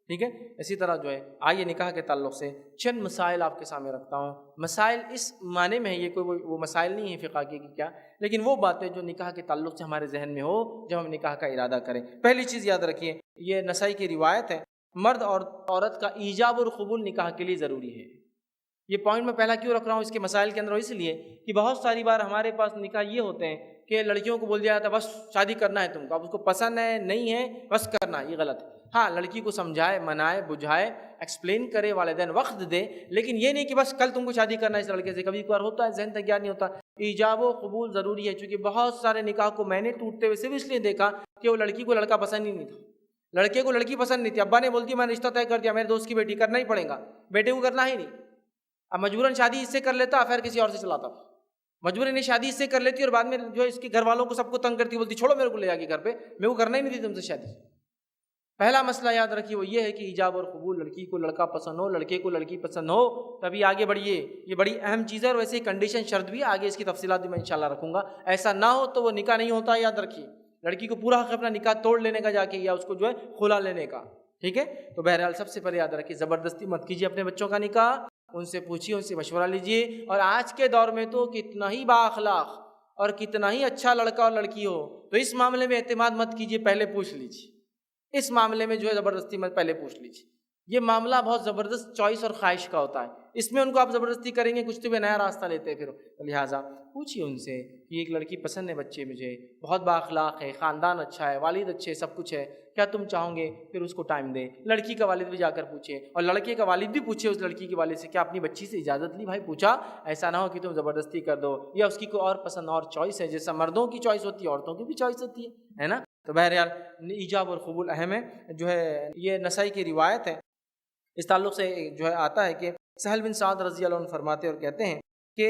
ٹھیک ہے. اسی طرح جو ہے آئیے نکاح کے تعلق سے چند مسائل آپ کے سامنے رکھتا ہوں. مسائل اس معنی میں ہے، یہ کوئی وہ مسائل نہیں ہیں فقہ کی کیا، لیکن وہ باتیں جو نکاح کے تعلق سے ہمارے ذہن میں ہو جب ہم نکاح کا ارادہ کریں. پہلی چیز یاد رکھیے، یہ نسائی کی روایت ہے، مرد اور عورت کا ایجاب اور قبول نکاح کے لیے ضروری ہے. یہ پوائنٹ میں پہلا کیوں رکھ رہا ہوں اس کے مسائل کے اندر، اس لیے کہ بہت ساری بار ہمارے پاس نکاح یہ ہوتے ہیں کہ لڑکیوں کو بول دیا جاتا ہے بس شادی کرنا ہے تم کو، اب اس کو پسند ہے نہیں ہے بس کرنا. یہ غلط ہے. ہاں لڑکی کو سمجھائے، منائے، بجھائے، ایکسپلین کرے، والدین وقت دے، لیکن یہ نہیں کہ بس کل تم کو شادی کرنا ہے اس لڑکے سے. کبھی کبھار ہوتا ہے ذہن تیار نہیں ہوتا. ایجاب و قبول ضروری ہے، چونکہ بہت سارے نکاح کو میں نے ٹوٹتے ہوئے صرف اس لیے دیکھا کہ وہ لڑکی کو لڑکا پسند ہی نہیں تھا، لڑکے کو لڑکی پسند نہیں تھی. ابا نے بولتی میں نے رشتہ طے کر دیا، میرے دوست کی بیٹی، کرنا ہی پڑے گا، بیٹے کو کرنا ہی نہیں. اب مجبوراً شادی اس سے کر لیتا، افیئر کسی اور سے چلاتا تھا. مجبوراً شادی اس سے کر لیتی اور بعد میں جو اس کے گھر والوں کو سب کو تنگ کرتی، بولتی چھوڑو میرے کو لے جا کے گھر پہ، میرے کو کرنا ہی نہیں تھی تم سے شادی. پہلا مسئلہ یاد رکھیے وہ یہ ہے کہ ایجاب اور قبول، لڑکی کو لڑکا پسند ہو، لڑکے کو لڑکی پسند ہو تبھی آگے بڑھیے. یہ بڑی اہم چیز ہے. اور ویسے کنڈیشن شرط بھی آگے اس کی تفصیلات بھی میں انشاءاللہ رکھوں گا. ایسا نہ ہو تو وہ نکاح نہیں ہوتا. یاد رکھیے لڑکی کو پورا حق اپنا نکاح توڑ لینے کا جا کے، یا اس کو جو ہے خلا لینے کا. ٹھیک ہے. تو بہرحال سب سے پہلے یاد رکھیے زبردستی مت کیجیے اپنے بچوں کا نکاح. ان سے پوچھیے، ان سے مشورہ لیجیے. اور آج کے دور میں تو کتنا ہی با اخلاق اور کتنا ہی اچھا لڑکا اور لڑکی ہو تو اس معاملے میں اعتماد مت کیجیے، پہلے پوچھ لیجیے. اس معاملے میں جو ہے زبردستی مت، پہلے پوچھ لیجیے. یہ معاملہ بہت زبردست چوائس اور خواہش کا ہوتا ہے. اس میں ان کو آپ زبردستی کریں گے کچھ تو بھی نیا راستہ لیتے ہیں. پھر لہٰذا پوچھیے ان سے کہ ایک لڑکی پسند ہے بچے مجھے، بہت با اخلاق ہے، خاندان اچھا ہے، والد اچھے، سب کچھ ہے، کیا تم چاہو گے؟ پھر اس کو ٹائم دیں. لڑکی کا والد بھی جا کر پوچھے اور لڑکے کا والد بھی پوچھے اس لڑکی کے والد سے، کیا اپنی بچی سے اجازت لی؟ بھائی پوچھا. ایسا نہ ہو کہ تم زبردستی کر دو یا اس کی کوئی اور پسند اور چوائس ہے. جیسا مردوں کی چوائس ہوتی ہے عورتوں کی بھی چوائس ہوتی ہے نا. تو بہرحال ایجاب اور قبول اہم ہے. جو ہے یہ نسائی کی روایت ہے، اس تعلق سے جو ہے آتا ہے کہ سہل بن سعد رضی اللہ عنہ فرماتے اور کہتے ہیں کہ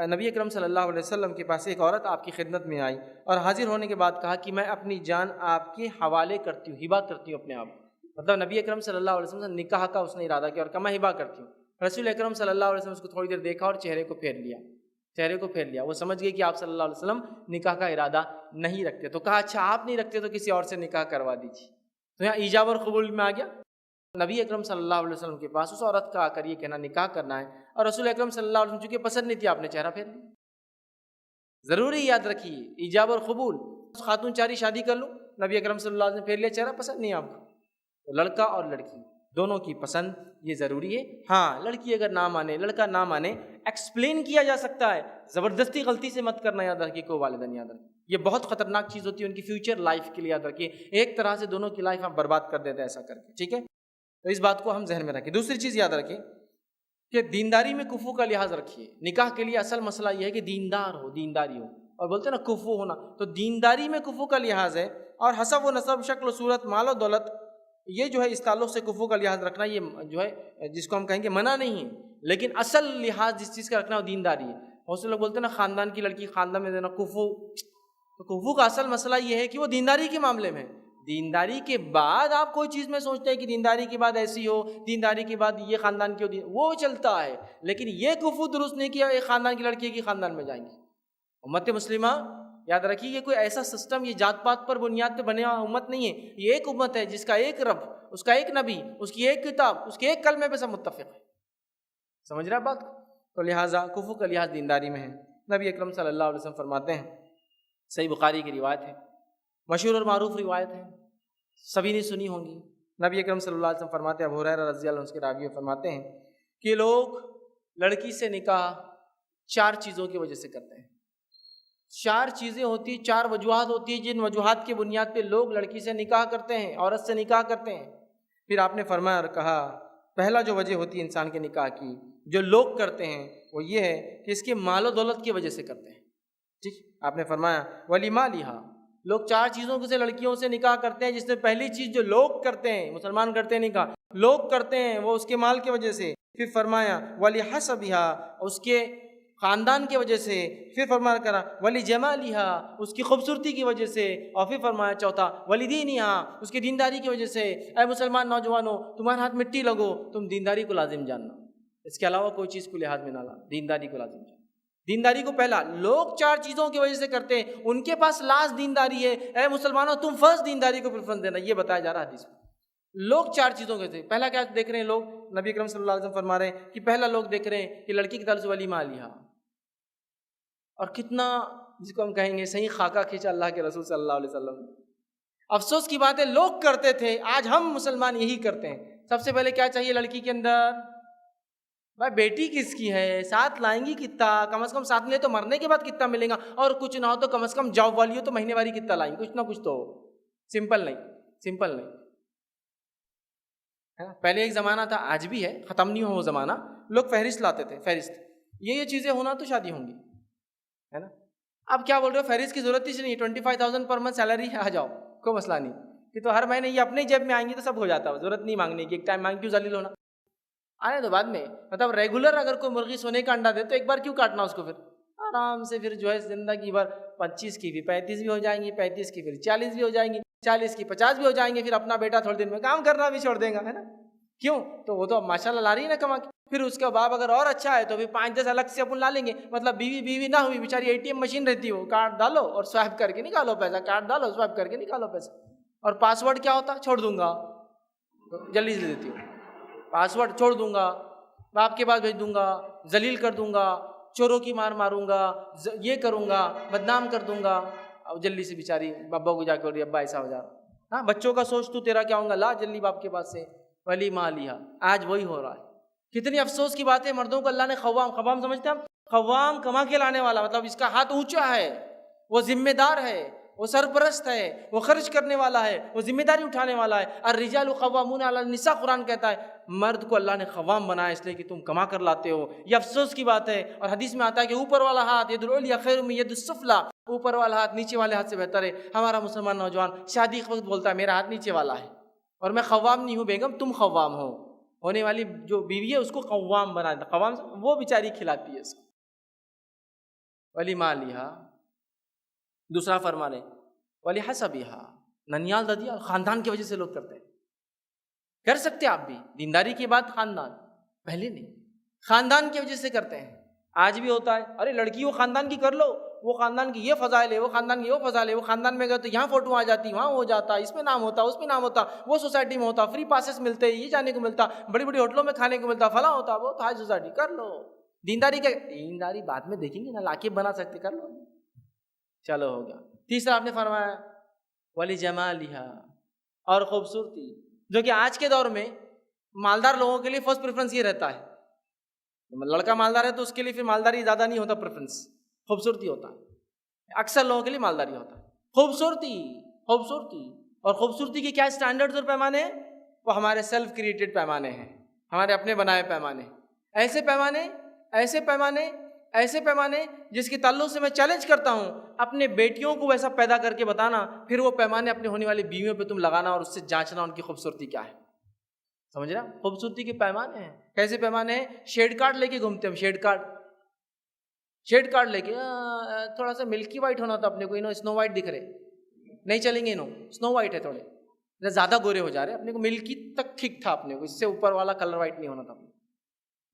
نبی اکرم صلی اللہ علیہ وسلم کے پاس ایک عورت آپ کی خدمت میں آئی اور حاضر ہونے کے بعد کہا کہ میں اپنی جان آپ کے حوالے کرتی ہوں، ہبا کرتی ہوں اپنے آپ. مطلب نبی اکرم صلی اللہ علیہ وسلم سے نکاح کا اس نے ارادہ کیا اور کہا میں ہبا کرتی ہوں. رسول اکرم صلی اللہ علیہ وسلم اس کو تھوڑی دیر دیکھا اور چہرے کو پھیر لیا. وہ سمجھ گئے کہ آپ صلی اللہ علیہ وسلم نکاح کا ارادہ نہیں رکھتے. تو کہا اچھا آپ نہیں رکھتے تو کسی اور سے نکاح کروا دیجیے. تو یہاں ایجاب اور قبول میں آ گیا. نبی اکرم صلی اللہ علیہ وسلم کے پاس اس عورت کا آ کر یہ کہنا نکاح کرنا ہے، اور رسول اکرم صلی اللہ علیہ وسلم چونکہ پسند نہیں تھی آپ نے چہرہ پھیر لیا. ضروری یاد رکھیے ایجاب اور قبول. خاتون چاری شادی کر لوں، نبی اکرم صلی اللہ علیہ وسلم پھیر لیا چہرہ، پسند نہیں آپ کو. تو لڑکا اور لڑکی دونوں کی پسند یہ ضروری ہے. ہاں لڑکی اگر نہ مانے، لڑکا نہ مانے، ایکسپلین کیا جا سکتا ہے. زبردستی غلطی سے مت کرنا. یاد رکھیے کو والدین یاد رکھیے یہ بہت خطرناک چیز ہوتی ہے ان کی فیوچر لائف کے لیے. یاد رکھیے ایک طرح سے دونوں کی لائف آپ برباد کر دیتے ہیں ایسا کر کے. ٹھیک ہے. تو اس بات کو ہم ذہن میں رکھیں. دوسری چیز یاد رکھیں کہ دینداری میں کفو کا لحاظ رکھیے. نکاح کے لیے اصل مسئلہ یہ ہے کہ دیندار ہو، دینداری ہو. اور بولتے ہیں نا کفو ہونا، تو دینداری میں کفو کا لحاظ ہے. اور حسب و نسب، شکل و صورت، مال و دولت، یہ جو ہے اس تعلق سے کفو کا لحاظ رکھنا یہ جو ہے جس کو ہم کہیں گے منع نہیں ہے، لیکن اصل لحاظ جس چیز کا رکھنا وہ دینداری ہے. بہت سے لوگ بولتے ہیں نا خاندان کی لڑکی خاندان میں دینا کفو. تو کفو کا اصل مسئلہ یہ ہے کہ وہ دینداری کے معاملے میں. دینداری کے بعد آپ کوئی چیز میں سوچتے ہیں کہ دینداری کے بعد ایسی ہو، دینداری کے بعد یہ خاندان کی ہو، وہ چلتا ہے. لیکن یہ کفو درست نہیں کیا ایک خاندان کی لڑکی کی خاندان میں جائیں گی. امت مسلمہ یاد رکھیے یہ کوئی ایسا سسٹم، یہ جات پات پر بنیاد پہ بنے ہوا امت نہیں ہے. یہ ایک امت ہے جس کا ایک رب، اس کا ایک نبی، اس کی ایک کتاب، اس کے ایک کلمے پہ سب متفق ہے. سمجھ رہا بات؟ تو لہٰذا کفو کا لحاظ دینداری میں ہے. نبی اکرم صلی اللہ علیہ وسلم فرماتے ہیں، صحیح بخاری کی روایت ہے، مشہور اور معروف روایت ہے، سبھی نے سنی ہوں گی. نبی اکرم صلی اللہ علیہ وسلم فرماتے ہیں، ابو ہریرہ رضی اللہ عنہ اس کے راوی فرماتے ہیں کہ لوگ لڑکی سے نکاح 4 چیزوں کی وجہ سے کرتے ہیں. 4 چیزیں ہوتی، 4 وجوہات ہوتی ہیں جن وجوہات کی بنیاد پہ لوگ لڑکی سے نکاح کرتے ہیں، عورت سے نکاح کرتے ہیں. پھر آپ نے فرمایا اور کہا پہلا جو وجہ ہوتی ہے انسان کے نکاح کی جو لوگ کرتے ہیں وہ یہ ہے کہ اس کے مال و دولت کی وجہ سے کرتے ہیں. ٹھیک. آپ نے فرمایا وَلِمَالِهَا، لوگ 4 چیزوں سے لڑکیوں سے نکاح کرتے ہیں، جس میں پہلی چیز جو لوگ کرتے ہیں، مسلمان کرتے ہیں نکاح، لوگ کرتے ہیں وہ اس کے مال کی وجہ سے. پھر فرمایا وَلِحَسَبِهَا، اس کے خاندان کی وجہ سے. پھر فرمایا کرا وَلِجَمَالِهَا، اس کی خوبصورتی کی وجہ سے. اور پھر فرمایا چوتھا وَلِدِينِهَا، اس کی دینداری کی وجہ سے. اے مسلمان نوجوانوں، تمہارے ہاتھ مٹی لگو، تم دینداری کو لازم جاننا، اس کے علاوہ کوئی چیز کو لحاظ میں نہ لا، دینداری کو لازم جاننا. دینداری کو پہلا. لوگ 4 چیزوں کی وجہ سے کرتے ہیں، ان کے پاس لاسٹ دینداری ہے. اے مسلمانوں تم فرض دینداری کو پریفرنس دینا، یہ بتایا جا رہا ہے حدیث میں. لوگ 4 چیزوں کے تھے. پہلا کیا دیکھ رہے ہیں لوگ؟ نبی اکرم صلی اللہ علیہ وسلم فرما رہے ہیں کہ پہلا لوگ دیکھ رہے ہیں کہ لڑکی کی طرف سے ولیمہ لیا. اور کتنا جس کو ہم کہیں گے صحیح خاکہ کھینچا اللہ کے رسول صلی اللہ علیہ وسلم. افسوس کی بات ہے لوگ کرتے تھے، آج ہم مسلمان یہی کرتے ہیں. سب سے پہلے کیا چاہیے لڑکی کے اندر؟ بھائی بیٹی کس کی ہے، ساتھ لائیں گی کتنا، کم از کم ساتھ ملے تو مرنے کے بعد کتنا ملے گا، اور کچھ نہ ہو تو کم از کم جاب والی ہو تو مہینے واری کتنا لائیں، کچھ نہ کچھ تو ہو. سمپل نہیں. پہلے ایک زمانہ تھا، آج بھی ہے، ختم نہیں ہو وہ زمانہ. لوگ فہرست لاتے تھے، فہرست یہ چیزیں ہونا تو شادی ہوں گی، ہے نا. اب کیا بول رہے ہو، فہرست کی ضرورت ہی نہیں، 25,000 پر منتھ سیلری ہے، آ جاؤ کوئی مسئلہ نہیں. کہ تو ہر مہینے یہ اپنے جیب میں آئیں گی تو سب ہو جاتا ہے، ضرورت نہیں مانگنے کی. ایک ٹائم مانگ کیوں ذلیل ہونا، آنے تو بعد میں. مطلب ریگولر اگر کوئی مرغی سونے کا انڈا دے تو ایک بار کیوں کاٹنا اس کو، پھر آرام سے پھر جو ہے زندگی بھر 25 کی بھی 35 بھی ہو جائیں گی، 35 کی پھر 40 بھی ہو جائیں گی، 40 کی 50 بھی ہو جائیں گے. پھر اپنا بیٹا تھوڑے دن میں کام کرنا بھی چھوڑ دے گا، ہے نا. کیوں؟ تو وہ تو ماشاء اللہ لا رہی ہے نا کما کے. پھر اس کا باپ اگر اور اچھا ہے تو پھر 5-10 الگ سے اپن لا لیں گے. مطلب بیوی نہ ہوئی بیچاری ATM مشین رہتی ہو، کارڈ ڈالو اور سوائپ کر کے نکالو پیسہ، کارڈ ڈالو سوائپ کر کے نکالو پیسہ. اور پاسورڈ کیا ہوتا؟ چھوڑ دوں گا، جلدی سے دیتی ہوں، پاسورڈ چھوڑ دوں گا، باپ کے پاس بھیج دوں گا، ذلیل کر دوں گا، چوروں کی مار ماروں گا، یہ کروں گا، بدنام کر دوں گا. اور جلدی سے بیچاری ابا کو جا کے بول رہی ابا ایسا ہو جا. ہاں بچوں کا سوچ تو تیرا کیا ہوگا، لا جلدی باپ کے پاس سے ولیمہ لیا. آج وہی ہو رہا ہے. کتنی افسوس کی بات ہے، مردوں کو اللہ نے خوام سمجھتے ہیں ہم، خوام کما کے لانے والا، مطلب اس کا ہاتھ اونچا ہے، وہ ذمہ دار ہے، وہ سرپرست ہے، وہ خرچ کرنے والا ہے، وہ ذمہ داری اٹھانے والا ہے. الرجال قوامون علی النساء قرآن کہتا ہے مرد کو اللہ نے قوام بنایا اس لیے کہ تم کما کر لاتے ہو. یہ افسوس کی بات ہے. اور حدیث میں آتا ہے کہ اوپر والا ہاتھ ید العلیٰ خیر من ید السفلیٰ، اوپر والا ہاتھ نیچے والے ہاتھ سے بہتر ہے. ہمارا مسلمان نوجوان شادی کے وقت بولتا ہے میرا ہاتھ نیچے والا ہے اور میں قوام نہیں ہوں. بیگم تم قوام ہو، ہونے والی جو بیوی ہے اس کو قوام بنا دیتا. قوام وہ بیچاری کھلاتی ہے اس کو. ولیمہ لیا. دوسرا فرمان ہے ولیحسبھا، ننیال ددیا، خاندان کی وجہ سے لوگ کرتے ہیں. کر سکتے آپ بھی، دینداری کی بات خاندان پہلے نہیں، خاندان کی وجہ سے کرتے ہیں. آج بھی ہوتا ہے، ارے لڑکی وہ خاندان کی کر لو، وہ خاندان کی یہ فضائل ہے، وہ خاندان کی وہ فضائل ہے، وہ خاندان میں گئے تو یہاں فوٹو آ جاتی، وہاں ہو جاتا، اس میں نام ہوتا، اس میں نام ہوتا، وہ سوسائٹی میں ہوتا، فری پاسز ملتے، یہ جانے کو ملتا، بڑی بڑی ہوٹلوں میں کھانے کو ملتا، فلاں ہوتا، وہ ہائی سوسائٹی. کر لو. دینداری کا، دینداری بعد میں دیکھیں گے نا، لاکے بنا سکتے، کر لو، چلو ہو گیا. تیسرا آپ نے فرمایا ولی جمالہا، اور خوبصورتی، جو کہ آج کے دور میں مالدار لوگوں کے لیے فرسٹ پریفرنس یہ رہتا ہے. لڑکا مالدار ہے تو اس کے لیے پھر مالداری زیادہ نہیں ہوتا پریفرنس، خوبصورتی ہوتا ہے. اکثر لوگوں کے لیے مالداری ہوتا ہے. خوبصورتی اور خوبصورتی کے کیا اسٹینڈرڈز اور پیمانے ہیں؟ وہ ہمارے سیلف کریٹڈ پیمانے ہیں، ہمارے اپنے بنائے پیمانے. ایسے پیمانے جس کے تعلق سے میں چیلنج کرتا ہوں اپنے بیٹیوں کو ویسا پیدا کر کے بتانا، پھر وہ پیمانے اپنے ہونے والی بیویوں پہ تم لگانا اور اس سے جانچنا ان کی خوبصورتی کیا ہے. سمجھ رہا؟ خوبصورتی کے پیمانے ہیں. کیسے پیمانے ہیں؟ شیڈ کارڈ لے کے گھومتے ہم، شیڈ کارڈ لے کے، تھوڑا سا ملکی وائٹ ہونا تھا اپنے کو، انہوں اسنو وائٹ دکھ رہے، نہیں چلیں گے، انہوں اسنو وائٹ ہے، تھوڑے زیادہ گورے ہو جا رہے، اپنے کو ملکی تک ٹھیک تھا، اپنے کو اس سے اوپر والا کلر وائٹ نہیں ہونا تھا.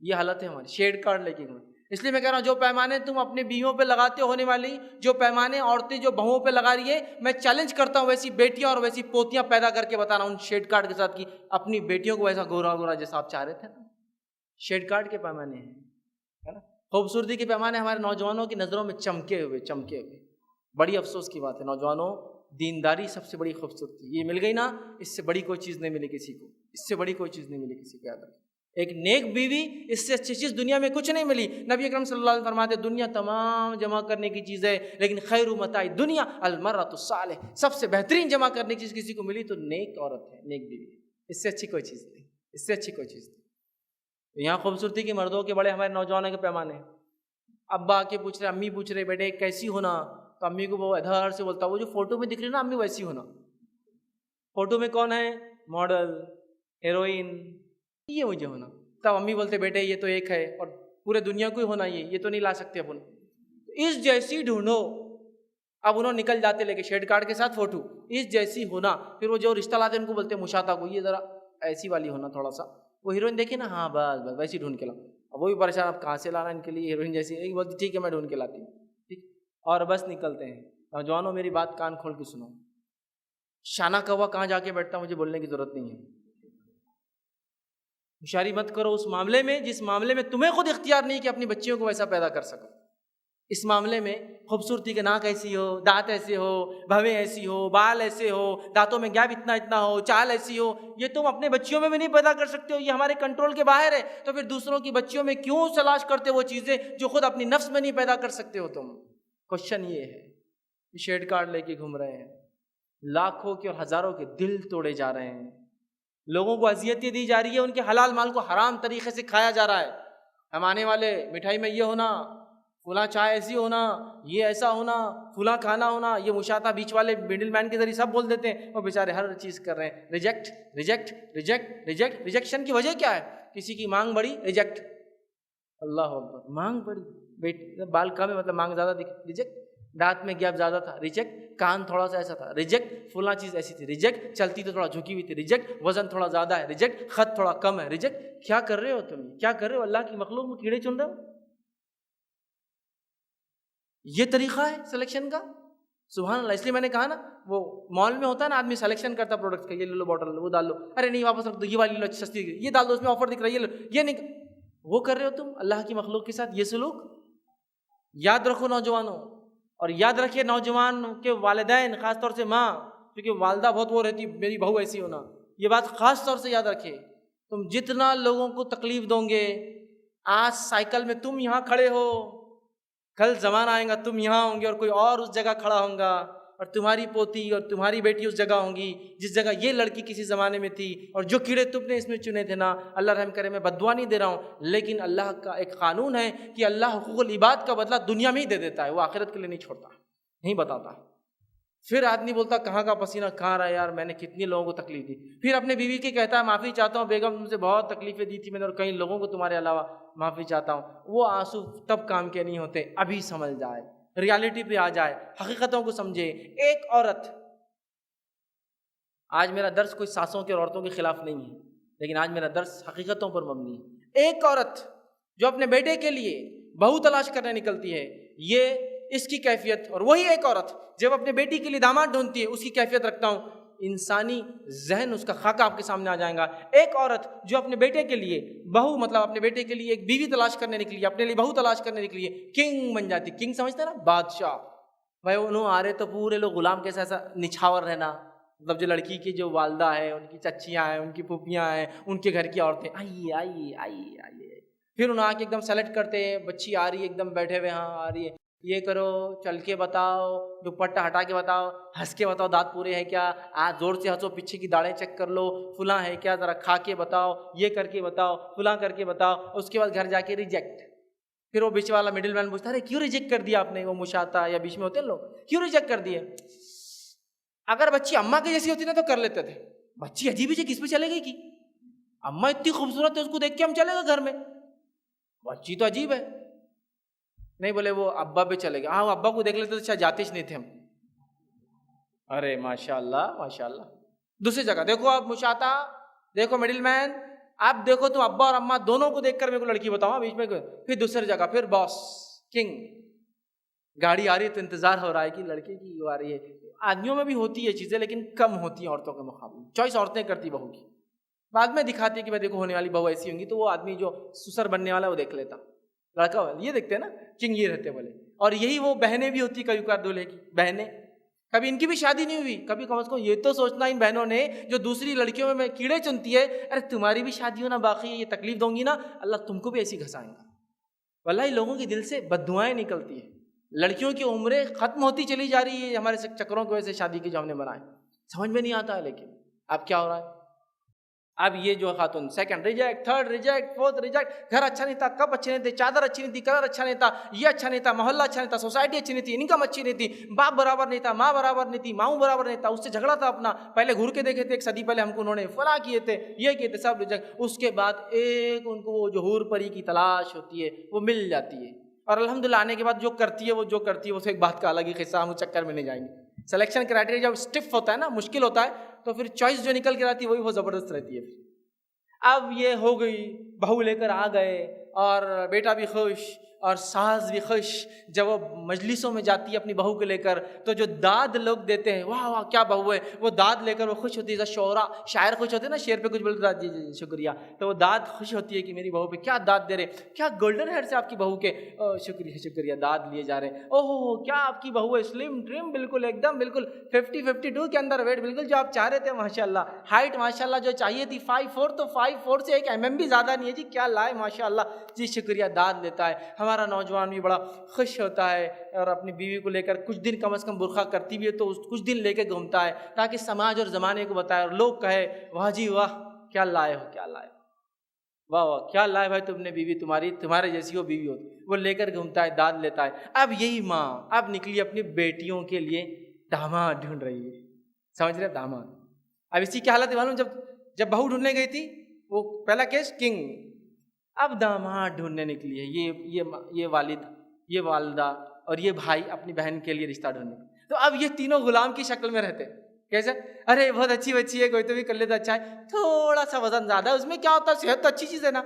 یہ حالت ہے ہماری، شیڈ کارڈ لے کے گھومے. اس لیے میں کہہ رہا ہوں جو پیمانے تم اپنی بیویوں پہ لگاتے ہونے والی، جو پیمانے عورتیں جو بہووں پہ لگا رہی ہے، میں چیلنج کرتا ہوں ویسی بیٹیاں اور ویسی پوتیاں پیدا کر کے بتانا ان شیڈ کارڈ کے ساتھ، کی اپنی بیٹیوں کو ویسا گورا جیسا آپ چاہ رہے تھے نا. شیڈ کارڈ کے پیمانے ہیں، ہے نا. خوبصورتی کے پیمانے ہمارے نوجوانوں کی نظروں میں چمکے ہوئے. بڑی افسوس کی بات ہے نوجوانوں، دینداری سب سے بڑی خوبصورتی، یہ مل گئی نا، اس سے بڑی کوئی چیز نہیں ملی کسی کو، اس سے بڑی کوئی چیز نہیں ملی کسی کو. یاد رکھیں، ایک نیک بیوی، اس سے اچھی چیز دنیا میں کچھ نہیں ملی. نبی اکرم صلی اللہ علیہ وسلم فرماتے دنیا تمام جمع کرنے کی چیز ہے، لیکن خیر متاع دنیا المرأۃ الصالحہ، سب سے بہترین جمع کرنے کی چیز کسی کو ملی تو نیک عورت ہے، نیک بیوی. اس سے اچھی کوئی چیز نہیں. یہاں خوبصورتی کے مردوں کے بڑے ہمارے نوجوانوں کے پیمانے ہیں. ابا آ کے پوچھ رہے، امی پوچھ رہے بیٹے کیسی ہونا، تو امی کو وہ ادھر سے بولتا وہ جو فوٹو میں دکھ رہی نا امی ویسی ہونا. فوٹو میں کون ہے؟ ماڈل، ہیروئن، یہ مجھے ہونا. تب امی بولتے بیٹے یہ تو ایک ہے اور پورے دنیا کو ہی ہونا، یہ تو نہیں لا سکتے اپن، اس جیسی ڈھونڈو. اب انہوں نکل جاتے لے کے شیڈ کارڈ کے ساتھ فوٹو، اس جیسی ہونا. پھر وہ جو رشتہ لاتے ان کو بولتے مشاطہ کو، یہ ذرا ایسی والی ہونا تھوڑا سا. وہ ہیروئن دیکھے نا، ہاں بس ویسی ڈھونڈ کے لاؤ. اب وہ بھی پریشان، اب کہاں سے لانا ان کے لیے ہیروئن جیسی. ایک بولتی ٹھیک ہے میں ڈھونڈ کے لاتی ہوں، ٹھیک، اور بس نکلتے ہیں. نوجوانوں میری بات کان کھول کے سنو، شانہ کوا کہاں جا کے بیٹھتا مجھے بولنے کی ضرورت نہیں ہے. ہوشیاری مت کرو اس معاملے میں جس معاملے میں تمہیں خود اختیار نہیں کہ اپنی بچیوں کو ویسا پیدا کر سکو. اس معاملے میں خوبصورتی کے ناک ایسی ہو، دانت ایسے ہو، بھویں ایسی ہو، بال ایسے ہو، دانتوں میں گیپ اتنا ہو، چال ایسی ہو، یہ تم اپنے بچیوں میں بھی نہیں پیدا کر سکتے ہو. یہ ہمارے کنٹرول کے باہر ہے. تو پھر دوسروں کی بچیوں میں کیوں تلاش کرتے ہو وہ چیزیں جو خود اپنی نفس میں نہیں پیدا کر سکتے ہو تم؟ کوشچن یہ ہے. شیڈ کارڈ لے کے گھوم رہے ہیں، لاکھوں کے اور ہزاروں کے دل توڑے جا رہے ہیں، لوگوں کو اذیتیں دی جا رہی ہے، ان کے حلال مال کو حرام طریقے سے کھایا جا رہا ہے. ہم آنے والے مٹھائی میں یہ ہونا، فلاں چائے ایسی ہونا، یہ ایسا ہونا، فلاں کھانا ہونا، یہ مشاطہ بیچ والے مڈل مین کے ذریعے سب بول دیتے ہیں. وہ بیچارے ہر چیز کر رہے ہیں. Reject reject reject reject. Rejection کی وجہ کیا ہے؟ کسی کی مانگ بڑی، ریجیکٹ. اللہ اکبر. مانگ بڑی، بال کم ہے مطلب مانگ زیادہ دکھ، ریجیکٹ. دانت میں گیپ زیادہ تھا، ریجیکٹ. کان تھوڑا سا ایسا تھا، ریجیکٹ. فلاں چیز ایسی تھی، ریجیکٹ. چلتی تو تھوڑا جھکی ہوئی تھی، ریجیکٹ. وزن تھوڑا زیادہ ہے، ریجیکٹ. خط تھوڑا کم ہے، ریجیکٹ. کیا کر رہے ہو تم؟ کیا کر رہے ہو؟ اللہ کی مخلوق میں کیڑے چن رہے ہو؟ یہ طریقہ ہے سلیکشن کا؟ سبحان اللہ. اس لیے میں نے کہا نا، وہ مال میں ہوتا ہے نا، آدمی سلیکشن کرتا پروڈکٹ کا، یہ لے لو باٹل، وہ ڈال لو، ارے نہیں واپس رکھ دو، یہ والی لو سستی، یہ ڈال دو اس میں آفر دکھ رہا ہے، یہ لو، یہ نہیں. وہ کر رہے ہو تم اللہ کی مخلوق کے ساتھ یہ سلوک. یاد رکھو نوجوانوں، اور یاد رکھیے نوجوان کے والدین، خاص طور سے ماں، کیونکہ والدہ بہت وہ رہتی میری بہو ایسی ہونا، یہ بات خاص طور سے یاد رکھے. تم جتنا لوگوں کو تکلیف دو گے، آج سائیکل میں تم یہاں کھڑے ہو، کل زمانہ آئے گا تم یہاں ہوں گے اور کوئی اور اس جگہ کھڑا ہوگا، اور تمہاری پوتی اور تمہاری بیٹی اس جگہ ہوں گی جس جگہ یہ لڑکی کسی زمانے میں تھی. اور جو کیڑے تم نے اس میں چنے تھے نا، اللہ رحم کرے، میں بددعا نہیں دے رہا ہوں، لیکن اللہ کا ایک قانون ہے کہ اللہ حقوق العباد کا بدلہ دنیا میں ہی دے دیتا ہے، وہ آخرت کے لیے نہیں چھوڑتا، نہیں بتاتا. پھر آدمی بولتا کہاں کا پسینہ کہاں رہا یار، میں نے کتنی لوگوں کو تکلیف دی. پھر اپنے بیوی کی کہتا ہے معافی چاہتا ہوں بیگم، تم سے بہت تکلیفیں دی تھی میں نے، اور کئی لوگوں کو تمہارے علاوہ معافی چاہتا ہوں. وہ آنسو تب کام کے نہیں ہوتے. ابھی سمجھ جائے، ریالٹی پہ آ جائے، حقیقتوں کو سمجھے. ایک عورت، آج میرا درس کوئی ساسوں کے اور عورتوں کے خلاف نہیں ہے، لیکن آج میرا درس حقیقتوں پر مبنی ہے. ایک عورت جو اپنے بیٹے کے لیے بہو تلاش کرنے نکلتی ہے، یہ اس کی کیفیت، اور وہی ایک عورت جب اپنے بیٹی کے لیے داماد ڈھونڈتی ہے، اس کی کیفیت رکھتا ہوں. انسانی ذہن اس کا خاکہ آپ کے سامنے آ جائے گا. ایک عورت جو اپنے بیٹے کے لیے بہو، مطلب اپنے بیٹے کے لیے ایک بیوی تلاش کرنے نکلی ہے، اپنے لیے بہو تلاش کرنے نکلی ہے، کنگ بن جاتی. کنگ سمجھتے ہیں نا، بادشاہ. بھائی انہوں آ رہے تو پورے لوگ غلام کیسا ایسا نچھاور رہنا، مطلب جو لڑکی کی جو والدہ ہے، ان کی چچیاں ہیں، ان کی پھوپھیاں ہیں، ان کے گھر کی عورتیں، آئیے آئیے آئیے آئیے. پھر انہوں آ کے ایک دم سلیکٹ کرتے ہیں، بچی آ رہی ہے ایک دم بیٹھے ہوئے، ہاں آ رہی ہے، یہ کرو، چل کے بتاؤ، دوپٹہ ہٹا کے بتاؤ، ہنس کے بتاؤ دانت پورے ہیں کیا، آج زور سے ہنسو، پیچھے کی داڑھیں چیک کر لو، فلاں ہے کیا، ذرا کھا کے بتاؤ، یہ کر کے بتاؤ، فلاں کر کے بتاؤ. اس کے بعد گھر جا کے ریجیکٹ. پھر وہ بیچ والا مڈل مین پوچھتا ہے کیوں ریجیکٹ کر دیا آپ نے، وہ مشاطہ یا بیچ میں ہوتے ہیں لوگ، کیوں ریجیکٹ کر دیے؟ اگر بچی اماں کی جیسی ہوتی نا تو کر لیتے تھے. بچی عجیب ہی کس پہ چلے گئی کی، اماں اتنی خوبصورت ہے، اس کو دیکھ کے ہم چلے گا گھر میں، بچی تو عجیب ہے. نہیں بولے وہ ابا پہ چلے گا، ہاں وہ ابا کو دیکھ لیتے تو شاید جاتے ہی نہیں تھے ہم. ارے ماشاء اللہ ماشاء اللہ. دوسری جگہ دیکھو آپ مشاطہ، دیکھو مڈل مین، آپ دیکھو تم ابا اور اماں دونوں کو دیکھ کر میرے کو لڑکی بتاؤ بیچ میں. پھر دوسری جگہ پھر باس، کنگ، گاڑی آ رہی ہے تو انتظار ہو رہا ہے کہ لڑکے کی آ رہی ہے. آدمیوں میں بھی ہوتی ہے چیزیں لیکن کم ہوتی ہیں عورتوں کے مقابلے. چوائس عورتیں کرتی بہو کی، بعد میں دکھاتی ہے کہ میں دیکھو ہونے والی بہو ایسی ہوں گی، تو وہ آدمی جو سسر بننے والا ہے وہ دیکھ لیتا. لڑکا یہ دیکھتے ہیں نا کنگ یہ رہتے بولے. اور یہی وہ بہنیں بھی ہوتی کبھی کبھار دولہے کی بہنیں، کبھی ان کی بھی شادی نہیں ہوئی، کبھی کم از کم یہ تو سوچنا ان بہنوں نے جو دوسری لڑکیوں میں کیڑے چنتی ہے، ارے تمہاری بھی شادی ہونا باقی ہے، یہ تکلیف دوں گی نا اللہ تم کو بھی ایسی گھسائیں گا. واللہ لوگوں کے دل سے بد دعائیں نکلتی ہیں. لڑکیوں کی عمریں ختم ہوتی چلی جا رہی ہے ہمارے چکروں کی وجہ سے، شادی کی جو ہم نے بنائے سمجھ میں نہیں آتا ہے. لیکن اب کیا ہو رہا ہے، اب یہ جو خاتون second reject, third reject, fourth reject. گھر اچھا نہیں تھا، کپ اچھے نہیں تھے، چادر اچھی نہیں تھی، کلر اچھا نہیں تھا، یہ اچھا نہیں تھا، محلہ اچھا نہیں تھا، سوسائٹی اچھی نہیں تھی، انکم اچھی نہیں تھی، باپ برابر نہیں تھا، ماں برابر نہیں تھی، ماؤں برابر نہیں تھا، اس سے جھگڑا تھا اپنا، پہلے گھور کے دیکھے تھے، ایک صدی پہلے ہم کو انہوں نے فلاں کیے تھے، یہ کیے تھے، سب ریجیکٹ. اس کے بعد ایک ان کو وہ جو حور پری کی تلاش ہوتی ہے وہ مل جاتی ہے، اور الحمدللہ آنے کے بعد جو کرتی ہے وہ ایک بات کا الگ ہی قصہ، ہم چکر میں نہیں جائیں گے. سلیکشن کرائٹیریا جب اسٹف ہوتا ہے نا، مشکل ہوتا ہے، تو پھر چوائس جو نکل کے آتی ہے وہی وہ زبردست رہتی ہے. اب یہ ہو گئی، بہو لے کر آ گئے اور بیٹا بھی خوش اور ساز بھی خوش جب وہ مجلسوں میں جاتی ہے اپنی بہو کو لے کر تو جو داد لوگ دیتے ہیں واہ واہ کیا بہو ہے، وہ داد لے کر وہ خوش ہوتی ہے. شعرا شاعر خوش ہوتے ہیں نا، شعر پہ کچھ بولتے ہیں جی جی جی شکریہ، تو وہ داد خوش ہوتی ہے کہ میری بہو پہ کیا داد دے رہے، کیا گولڈن ہیئر سے آپ کی بہو کے، شکریہ شکریہ، داد لیے جا رہے ہیں. اوہ کیا آپ کی بہو ہے، سلم ٹرم بالکل ایک دم بالکل 52 کے اندر ویٹ بالکل جو آپ چاہ رہے تھے ماشاء اللہ، ہائٹ ماشاء اللہ جو چاہیے تھی 5'4" تو 5'4" سے 1 mm بھی زیادہ نہیں ہے جی، کیا لائے ماشاء اللہ جی شکریہ، داد لیتا ہے. ہمارا نوجوان بھی بڑا خوش ہوتا ہے اور اپنی بیوی کو لے کر کچھ دن کم از کم برقع کرتی بھی ہے تو کچھ دن لے کے گھومتا ہے تاکہ سماج اور زمانے کو بتائے اور لوگ کہے واہ جی واہ کیا لائے ہو، کیا لائے ہو، واہ واہ کیا لائے بھائی تم نے بیوی، تمہارے جیسی وہ بیوی ہوتی. وہ لے کر گھومتا ہے، داد لیتا ہے. اب یہی ماں اب نکلی اپنی بیٹیوں کے لیے داماد ڈھونڈ رہی ہے، سمجھ رہے داماد. اب اسی کی حالت معلوم، جب بہو ڈھونڈنے گئی تھی وہ پہلا کیس کنگ، اب داماد ڈھونڈنے نکلی ہے یہ والد، یہ والدہ اور یہ بھائی اپنی بہن کے لیے رشتہ ڈھونڈنے. تو اب یہ تینوں غلام کی شکل میں رہتے. کیسے؟ ارے بہت اچھی بچی ہے، کوئی تو بھی کر لیتا، اچھا ہے، تھوڑا سا وزن زیادہ ہے، اس میں کیا ہوتا ہے، صحت تو اچھی چیز ہے نا.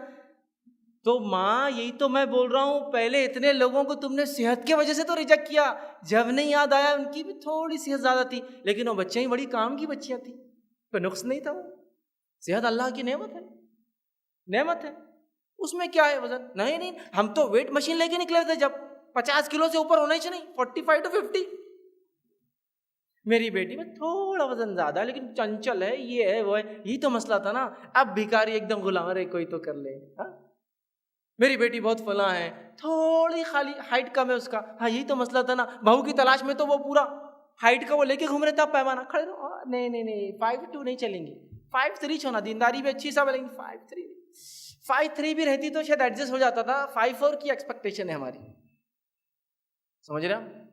تو ماں یہی تو میں بول رہا ہوں، پہلے اتنے لوگوں کو تم نے صحت کی وجہ سے تو ریجیکٹ کیا، جب نہیں یاد آیا ان کی بھی تھوڑی صحت زیادہ تھی، لیکن وہ بچیاں ہی بڑی کام کی بچیاں تھیں، کوئی نقص نہیں تھا. وہ صحت اللہ کی نعمت ہے، نعمت ہے، اس میں کیا ہے وزن؟ نہیں ہم تو ویٹ مشین لے کے نکلے تھے جب 50 کلو سے اوپر ہونا ہی چاہیے، 45 to 50. میری بیٹی میں تھوڑا وزن زیادہ ہے لیکن چنچل ہے، یہ ہے وہ ہے، یہی تو مسئلہ تھا نا. اب بھکاری ایک دم غلام، ارے کوئی تو کر لے. میری بیٹی بہت فلاں ہے، تھوڑی خالی ہائٹ کم ہے اس کا، ہاں یہی تو مسئلہ تھا نا. بہو کی تلاش میں تو وہ پورا ہائٹ کا وہ لے کے گھوم رہے تھا پیمانہ، کھڑے رہو، نہیں 5'2" نہیں چلیں گی، 5'3" ہونا، دینداری بھی اچھی سا بولیں گے. 5'3" بھی رہتی تو شاید ایڈجسٹ ہو جاتا تھا، 5'4" کی ایکسپیکٹیشن ہے ہماری، سمجھ رہے ہیں؟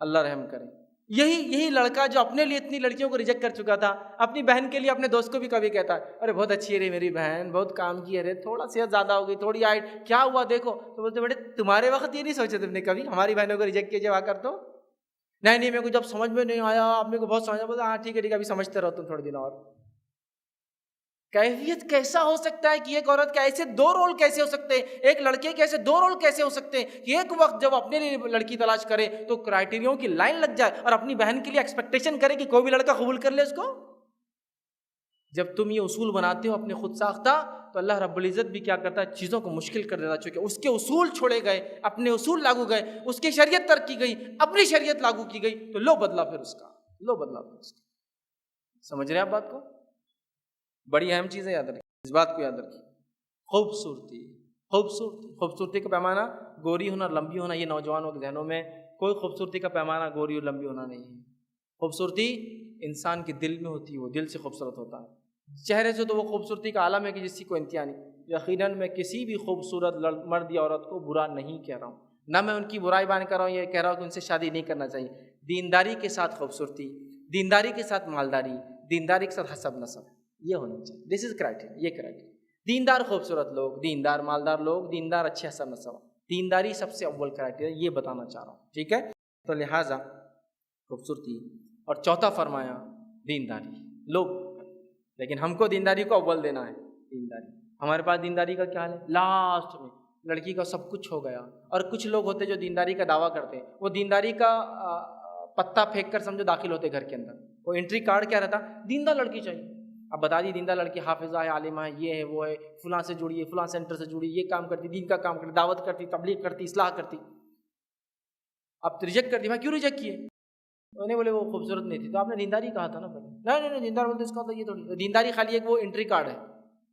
اللہ رحم کرے. یہی لڑکا جو اپنے لیے اتنی لڑکیوں کو ریجیکٹ کر چکا تھا، اپنی بہن کے لیے اپنے دوست کو بھی کبھی کہتا ہے ارے بہت اچھی ہے رے میری بہن، بہت کام کی ہے رے، تھوڑا صحت زیادہ ہو گئی، تھوڑی ہائٹ، کیا ہوا دیکھو. تو بولتے بیٹے تمہارے وقت یہ نہیں سوچے تم نے کبھی ہماری بہنوں کو ریجیکٹ کیے جا کر؟ تو نہیں میرے کو جب سمجھ میں نہیں آیا، آپ میرے کو بہت سمجھا، بولتا ہاں ٹھیک ہے ابھی سمجھتے رہو تم تھوڑے دن اور. کیفیت کیسا ہو سکتا ہے کہ ایک عورت کا ایسے 2 رول کیسے ہو سکتے ہیں، ایک لڑکے کے ایسے 2 رول کیسے ہو سکتے ہیں کہ ایک وقت جب اپنے لیے لڑکی تلاش کرے تو کرائٹیریوں کی لائن لگ جائے اور اپنی بہن کے لیے ایکسپیکٹیشن کرے کہ کوئی بھی لڑکا قبول کر لے اس کو. جب تم یہ اصول بناتے ہو اپنے خود ساختہ تو اللہ رب العزت بھی کیا کرتا ہے، چیزوں کو مشکل کر دیتا، چونکہ اس کے اصول چھوڑے گئے، اپنے اصول لاگو گئے، اس کی شریعت ترک کی گئی، اپنی شریعت لاگو کی گئی، تو لو بدلا پھر اس کا. سمجھ رہے ہیں آپ بات کو؟ بڑی اہم چیز ہے، یاد رکھیں اس بات کو، یاد رکھیں. خوبصورتی کا پیمانہ گوری ہونا، لمبی ہونا، یہ نوجوانوں کے ذہنوں میں کوئی خوبصورتی کا پیمانہ گوری اور لمبی ہونا نہیں ہے. خوبصورتی انسان کے دل میں ہوتی ہے، وہ دل سے خوبصورت ہوتا ہے. چہرے سے تو وہ خوبصورتی کا عالم ہے کہ جس کی کوئی انتہا نہیں. یقیناً میں کسی بھی خوبصورت مرد یا عورت کو برا نہیں کہہ رہا ہوں، نہ میں ان کی برائی بیان کر رہا ہوں، یہ کہہ رہا ہوں کہ ان سے شادی نہیں کرنا چاہیے. دینداری کے ساتھ خوبصورتی، دینداری کے ساتھ مالداری، دینداری کے ساتھ حسب نسب، یہ ہونا چاہیے. دس از کرائٹیریا، یہ کرائٹیریا. دیندار خوبصورت لوگ، دیندار مالدار لوگ، دیندار اچھے حسب نسب، دینداری سب سے اول کرائٹیریا، یہ بتانا چاہ رہا ہوں. ٹھیک ہے؟ تو لہٰذا خوبصورتی، اور چوتھا فرمایا دینداری. لوگ لیکن ہم کو دینداری کو اول دینا ہے. دینداری ہمارے پاس دینداری کا کیا حال ہے؟ لاسٹ میں لڑکی کا سب کچھ ہو گیا. اور کچھ لوگ ہوتے جو دینداری کا دعویٰ کرتے ہیں، وہ دینداری کا پتا پھینک کر سمجھو داخل ہوتے گھر کے اندر. وہ انٹری کارڈ کیا رہتا؟ دیندار لڑکی چاہیے. اب بتا دی دیندار لڑکی حافظہ ہے، عالمہ ہے، یہ ہے وہ ہے، فلاں سے جڑی ہے، فلاں سینٹر سے جڑی، یہ کام کرتی، دین کا کام کرتی، دعوت کرتی، تبلیغ کرتی، اصلاح کرتی. اب ریجیکٹ کر دی. میں کیوں ریجیکٹ کیے؟ انہیں بولے وہ خوبصورت نہیں تھی. تو آپ نے دینداری کہا تھا نا پہلے. نہیں دیندار بولتے اس کا تو یہ تھوڑی. دینداری خالی ایک وہ انٹری کارڈ ہے،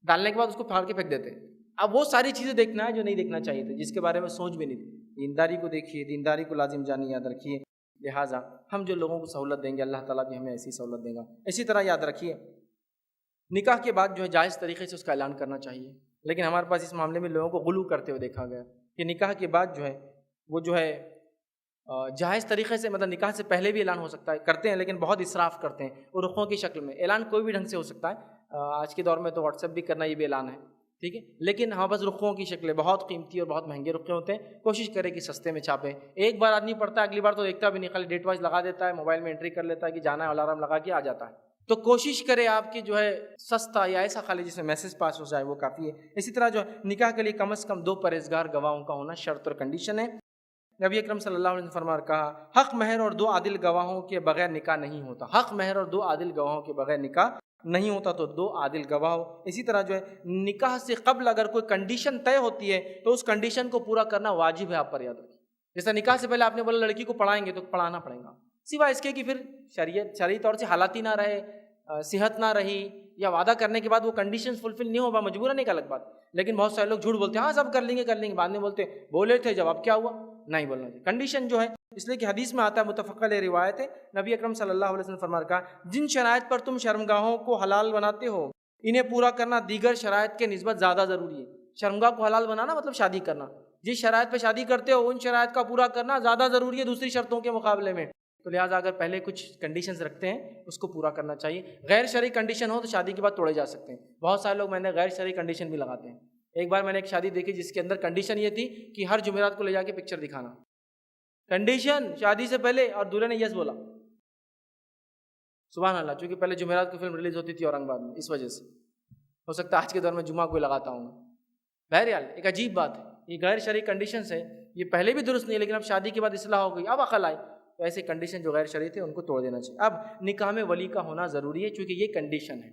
ڈالنے کے بعد اس کو پھاڑ کے پھینک دیتے. اب وہ ساری چیزیں دیکھنا ہے جو نہیں دیکھنا چاہیے تھے، جس کے بارے میں سوچ بھی نہیں تھی. دینداری کو دیکھیے، دینداری کو لازم جانی، یاد رکھیے. لہٰذا ہم جو لوگوں کو سہولت دیں گے اللہ تعالیٰ بھی ہمیں ایسی سہولت دے گا. اسی طرح یاد رکھیے نکاح کے بعد جو ہے جائز طریقے سے اس کا اعلان کرنا چاہیے. لیکن ہمارے پاس اس معاملے میں لوگوں کو غلو کرتے ہوئے دیکھا گیا کہ نکاح کے بعد جو ہے وہ جو ہے جائز طریقے سے، مطلب نکاح سے پہلے بھی اعلان ہو سکتا ہے، کرتے ہیں لیکن بہت اسراف کرتے ہیں. اور رخوں کی شکل میں اعلان کوئی بھی ڈھنگ سے ہو سکتا ہے. آج کے دور میں تو واٹس ایپ بھی کرنا یہ بھی اعلان ہے، ٹھیک ہے. لیکن ہاں بس رخوں کی شکلیں بہت قیمتی اور بہت مہنگے رخے ہوتے ہیں. کوشش کرے کہ سستے میں چھاپیں. ایک بار آدمی پڑھتا ہے، اگلی بار تو دیکھتا بھی نہیں، خالی ڈیٹ وائز لگا دیتا ہے، موبائل میں انٹری کر لیتا ہے کہ جانا ہے، الارم لگا کے آ جاتا ہے. تو کوشش کرے آپ کی جو ہے سستا یا ایسا خالی جس میں میسج پاس ہو جائے وہ کافی ہے۔ اسی طرح جو نکاح کے لیے کم از کم 2 پرہیزگار گواہوں کا ہونا شرط اور کنڈیشن ہے۔ نبی اکرم صلی اللہ علیہ وسلم فرما کہا حق مہر اور 2 عادل گواہوں کے بغیر نکاح نہیں ہوتا۔ حق مہر اور 2 عادل گواہوں کے بغیر نکاح نہیں ہوتا، تو 2 عادل گواہ ہو۔ اسی طرح جو ہے نکاح سے قبل اگر کوئی کنڈیشن طے ہوتی ہے تو اس کنڈیشن کو پورا کرنا واجب ہے، آپ پر یاد رکھیں۔ جیسا نکاح سے پہلے آپ نے بولا لڑکی کو پڑھائیں گے تو پڑھانا پڑے گا، سوائے اس کے کہ پھر شرعی طور سے حالاتی نہ رہے، صحت نہ رہی، یا وعدہ کرنے کے بعد وہ کنڈیشن فلفل نہیں ہوگا، مجبورن ایک الگ بات۔ لیکن بہت سارے لوگ جھوٹ بولتے ہیں، ہاں سب کر لیں گے، بعد میں بولتے ہیں بولے تھے جب اب کیا ہوا، نہیں بولنا چاہیے۔ کنڈیشن جو ہے اس لیے کہ حدیث میں آتا ہے، متفق علیہ روایت ہے، نبی اکرم صلی اللہ علیہ وسلم فرما کہا جن شرائط پر تم شرمگاہوں کو حلال بناتے ہو انہیں پورا کرنا دیگر شرائط کے نسبت زیادہ ضروری ہے۔ شرمگاہ کو حلال بنانا مطلب شادی کرنا، جس شرائط پہ شادی کرتے ہو ان شرائط کا پورا کرنا زیادہ ضروری ہے دوسری شرطوں کے مقابلے میں۔ تو لہٰذا اگر پہلے کچھ کنڈیشنز رکھتے ہیں اس کو پورا کرنا چاہیے۔ غیر شرعی کنڈیشن ہو تو شادی کے بعد توڑے جا سکتے ہیں۔ بہت سارے لوگ میں نے غیر شرعی کنڈیشن بھی لگاتے ہیں۔ ایک بار میں نے ایک شادی دیکھی جس کے اندر کنڈیشن یہ تھی کہ ہر جمعرات کو لے جا کے پکچر دکھانا، کنڈیشن شادی سے پہلے، اور دولہے نے یس بولا، سبحان اللہ، چونکہ پہلے جمعرات کو فلم ریلیز ہوتی تھی اورنگ آباد میں، اس وجہ سے ہو سکتا ہے آج کے دور میں جمعہ کوئی لگاتا ہوں۔ بہرحال ایک عجیب بات ہے، یہ غیر شرعی کنڈیشنز ہے، یہ پہلے بھی درست نہیں ہے، لیکن اب شادی کے بعد اصلاح ہو گئی، اب عقل آئی، تو ایسے کنڈیشن جو غیر شرعی تھے ان کو توڑ دینا چاہیے۔ اب نکاح میں ولی کا ہونا ضروری ہے، چونکہ یہ کنڈیشن ہے،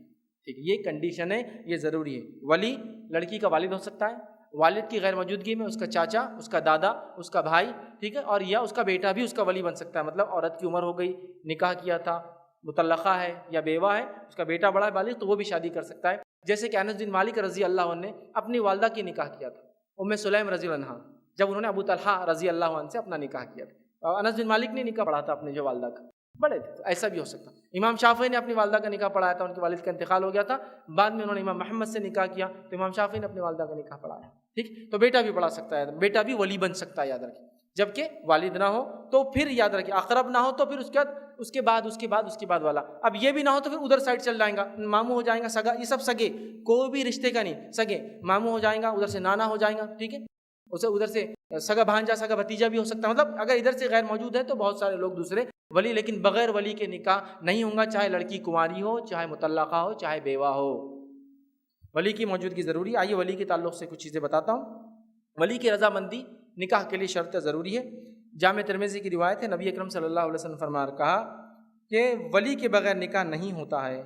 ٹھیک ہے، یہ کنڈیشن ہے، یہ ضروری ہے۔ ولی لڑکی کا والد ہو سکتا ہے، والد کی غیر موجودگی میں اس کا چاچا، اس کا دادا، اس کا بھائی، ٹھیک ہے، اور یا اس کا بیٹا بھی اس کا ولی بن سکتا ہے۔ مطلب عورت کی عمر ہو گئی، نکاح کیا تھا، مطلقہ ہے یا بیوہ ہے، اس کا بیٹا بڑا ہے بالغ، تو وہ بھی شادی کر سکتا ہے۔ جیسے کہ انس بن مالک رضی اللہ عنہ نے اپنی والدہ کی نکاح کیا تھا، ام سلیم رضی اللہ عنہ، جب انہوں نے ابو طلحہ رضی اللہ عنہ سے اپنا نکاح کیا تھا۔ اور انس بن مالک نے نکاح پڑھا تھا اپنے جو والدہ کا، بڑے تھے، ایسا بھی ہو سکتا۔ امام شافعی نے اپنی والدہ کا نکاح پڑھایا تھا، ان کے والد کا انتقال ہو گیا تھا، بعد میں انہوں نے امام محمد سے نکاح کیا تو امام شافعی نے اپنی والدہ کا نکاح پڑھایا، ٹھیک، تو بیٹا بھی پڑھا سکتا ہے، بیٹا بھی ولی بن سکتا ہے، یاد رکھیں۔ جبکہ والد نہ ہو تو پھر یاد رکھیں، اقرب نہ ہو تو پھر اس کے بعد والا، اب یہ بھی نہ ہو تو پھر ادھر سائڈ چل جائیں گا، ماموں ہو جائیں گا، سگا، یہ سب سگے، کوئی بھی رشتے کا نہیں، سگے ماموں ہو جائیں گا، ادھر سے نانا ہو جائیں گا، ٹھیک ہے، اسے ادھر سے سگا بھانجا، سگا بھتیجا بھی ہو سکتا ہے۔ مطلب اگر ادھر سے غیر موجود ہے تو بہت سارے لوگ دوسرے ولی، لیکن بغیر ولی کے نکاح نہیں ہوں گا، چاہے لڑکی کنواری ہو، چاہے مطلقہ ہو، چاہے بیوہ ہو، ولی کی موجودگی ضروری ہے۔ آئیے ولی کے تعلق سے کچھ چیزیں بتاتا ہوں۔ ولی کی رضامندی نکاح کے لیے شرط ضروری ہے۔ جامع ترمذی کی روایت ہے، نبی اکرم صلی اللہ علیہ وسلم فرما کہا کہ ولی کے بغیر نکاح نہیں ہوتا ہے،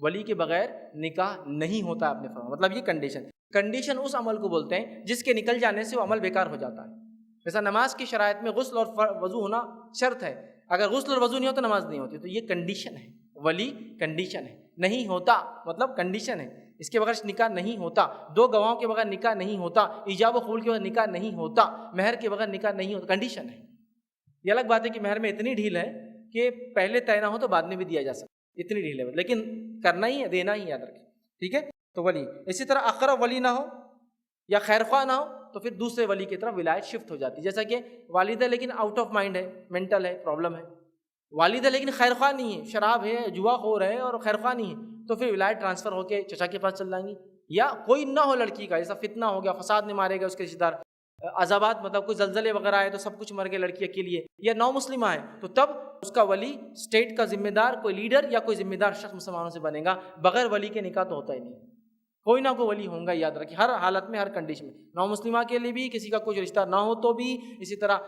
ولی کے بغیر نکاح نہیں ہوتا ہے، آپ نے فرمایا۔ مطلب یہ کنڈیشن اس عمل کو بولتے ہیں جس کے نکل جانے سے وہ عمل بیکار ہو جاتا ہے۔ جیسا نماز کی شرائط میں غسل اور وضو ہونا شرط ہے، اگر غسل اور وضو نہیں ہو تو نماز نہیں ہوتی، تو یہ کنڈیشن ہے، ولی کنڈیشن ہے، نہیں ہوتا مطلب کنڈیشن ہے، اس کے بغیر نکاح نہیں ہوتا، 2 گواہوں کے بغیر نکاح نہیں ہوتا، ایجاب و قبول کے بغیر نکاح نہیں ہوتا، مہر کے بغیر نکاح نہیں ہوتا، کنڈیشن ہے۔ یہ الگ بات ہے کہ مہر میں اتنی ڈھیل ہے کہ پہلے طے نہ ہو تو بعد میں بھی دیا جا سکتا، اتنی ڈھیل ہے، لیکن کرنا ہی ہے، دینا ہی یاد رکھیں، ٹھیک ہے۔ تو ولی، اسی طرح اقرب ولی نہ ہو یا خیرخواہ نہ ہو تو پھر دوسرے ولی کی طرف ولایت شفٹ ہو جاتی ہے۔ جیسا کہ والد ہے لیکن آؤٹ آف مائنڈ ہے، مینٹل ہے، پرابلم ہے، والد ہے لیکن خیرخواہ نہیں ہے، شراب ہے، جوا خور ہے اور خیرخواہ نہیں ہے، تو پھر ولایت ٹرانسفر ہو کے چچا کے پاس چل جائیں گی۔ یا کوئی نہ ہو لڑکی کا، جیسا فتنہ ہو گیا، فساد میں مارے گا اس کے رشتہ دار، عذابات مطلب کوئی زلزلے وغیرہ آئے تو سب کچھ مر گئے لڑکی اکیلی ہے، یا نو مسلمہ ہے، تو تب اس کا ولی اسٹیٹ کا ذمہ دار، کوئی لیڈر یا کوئی ذمہ دار شخص مسلمانوں سے بنے گا۔ بغیر ولی کے نکاح تو ہوتا ہی نہیں، کوئی نہ کوئی ولی ہوں گا، یاد رکھیں، ہر حالت میں، ہر کنڈیشن میں، نو مسلمہ کے لیے بھی، کسی کا کوئی رشتہ نہ ہو تو بھی، اسی طرح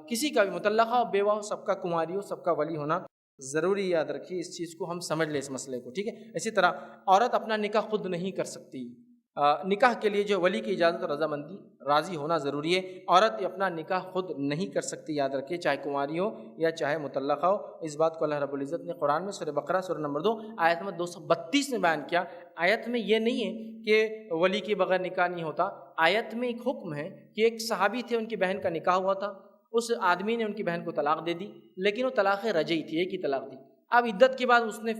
کسی کا بھی، مطلقہ ہو، بیوہ ہو، سب کا، کنواری ہو، سب کا ولی ہونا ضروری، یاد رکھیے، اس چیز کو ہم سمجھ لیں، اس مسئلے کو، ٹھیک ہے۔ اسی طرح عورت اپنا نکاح خود نہیں کر سکتی، نکاح کے لیے جو ولی کی اجازت اور رضامندی راضی ہونا ضروری ہے۔ عورت اپنا نکاح خود نہیں کر سکتی، یاد رکھیے، چاہے کنواری ہو یا چاہے مطلقہ ہو۔ اس بات کو اللہ رب العزت نے قرآن میں سورہ بقرہ سورہ نمبر 2 آیت نمبر 232 میں بیان کیا۔ آیت میں یہ نہیں ہے کہ ولی کے بغیر نکاح نہیں ہوتا، آیت میں ایک حکم ہے کہ ایک صحابی تھے، ان کی بہن کا نکاح ہوا تھا، اس آدمی نے ان کی بہن کو طلاق دے دی، لیکن وہ طلاق رجعی تھی، ایک ہی طلاق دی۔ اب عدت کے بعد اس نے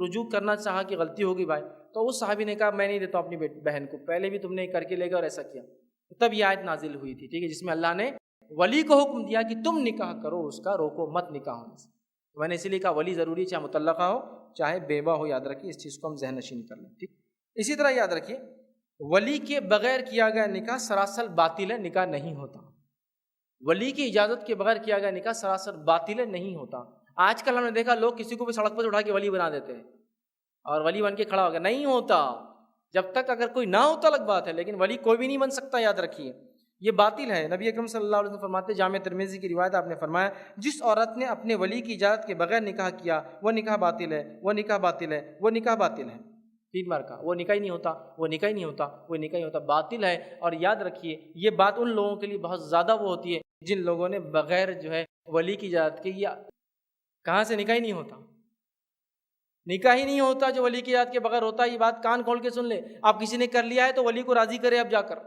رجوع کرنا چاہا کہ غلطی ہوگی بھائی، تو اس صحابی نے کہا میں نہیں دیتا اپنی بہن کو، پہلے بھی تم نے کر کے لے گا اور ایسا کیا، تب یہ آیت نازل ہوئی تھی، ٹھیک ہے، جس میں اللہ نے ولی کو حکم دیا کہ تم نکاح کرو اس کا، روکو مت نکاح ہونے سے۔ میں نے اسی لیے کہا ولی ضروری، چاہے مطلقہ ہو چاہے بیوہ ہو، یاد رکھیے، اس چیز کو ہم ذہن نشین کر لیں، ٹھیک۔ اسی طرح یاد رکھیے، ولی کے بغیر کیا گیا نکاح سراسر باطل ہے، نکاح نہیں ہوتا۔ ولی کی اجازت کے بغیر کیا گیا نکاح سراسر باطل ہے، نہیں ہوتا۔ آج کل ہم نے دیکھا لوگ کسی کو بھی سڑک پر اٹھا کے ولی بنا دیتے ہیں، اور ولی بن کے کھڑا ہو گیا، نہیں ہوتا، جب تک اگر کوئی نہ ہوتا الگ بات ہے، لیکن ولی کوئی بھی نہیں بن سکتا، یاد رکھیے یہ باطل ہے۔ نبی اکرم صلی اللہ علیہ وسلم فرماتے، جامع ترمذی کی روایت، آپ نے فرمایا جس عورت نے اپنے ولی کی اجازت کے بغیر نکاح کیا وہ نکاح باطل ہے، وہ نکاح باطل ہے، وہ نکاح باطل ہے، 3 بار کا، وہ نکاح ہی نہیں ہوتا، وہ نکاح ہی نہیں ہوتا، وہ نکاح ہی ہوتا، باطل ہے۔ اور یاد رکھیے یہ بات ان لوگوں کے لیے بہت زیادہ وہ ہوتی ہے جن لوگوں نے بغیر جو ہے ولی کی اجازت کے، یا کہاں سے نکاح ہی نہیں ہوتا، نکاح ہی نہیں ہوتا جو ولی کی اجازت کے بغیر ہوتا ہے۔ یہ بات کان کھول کے سن لے، آپ کسی نے کر لیا ہے تو ولی کو راضی کرے، اب جا کر،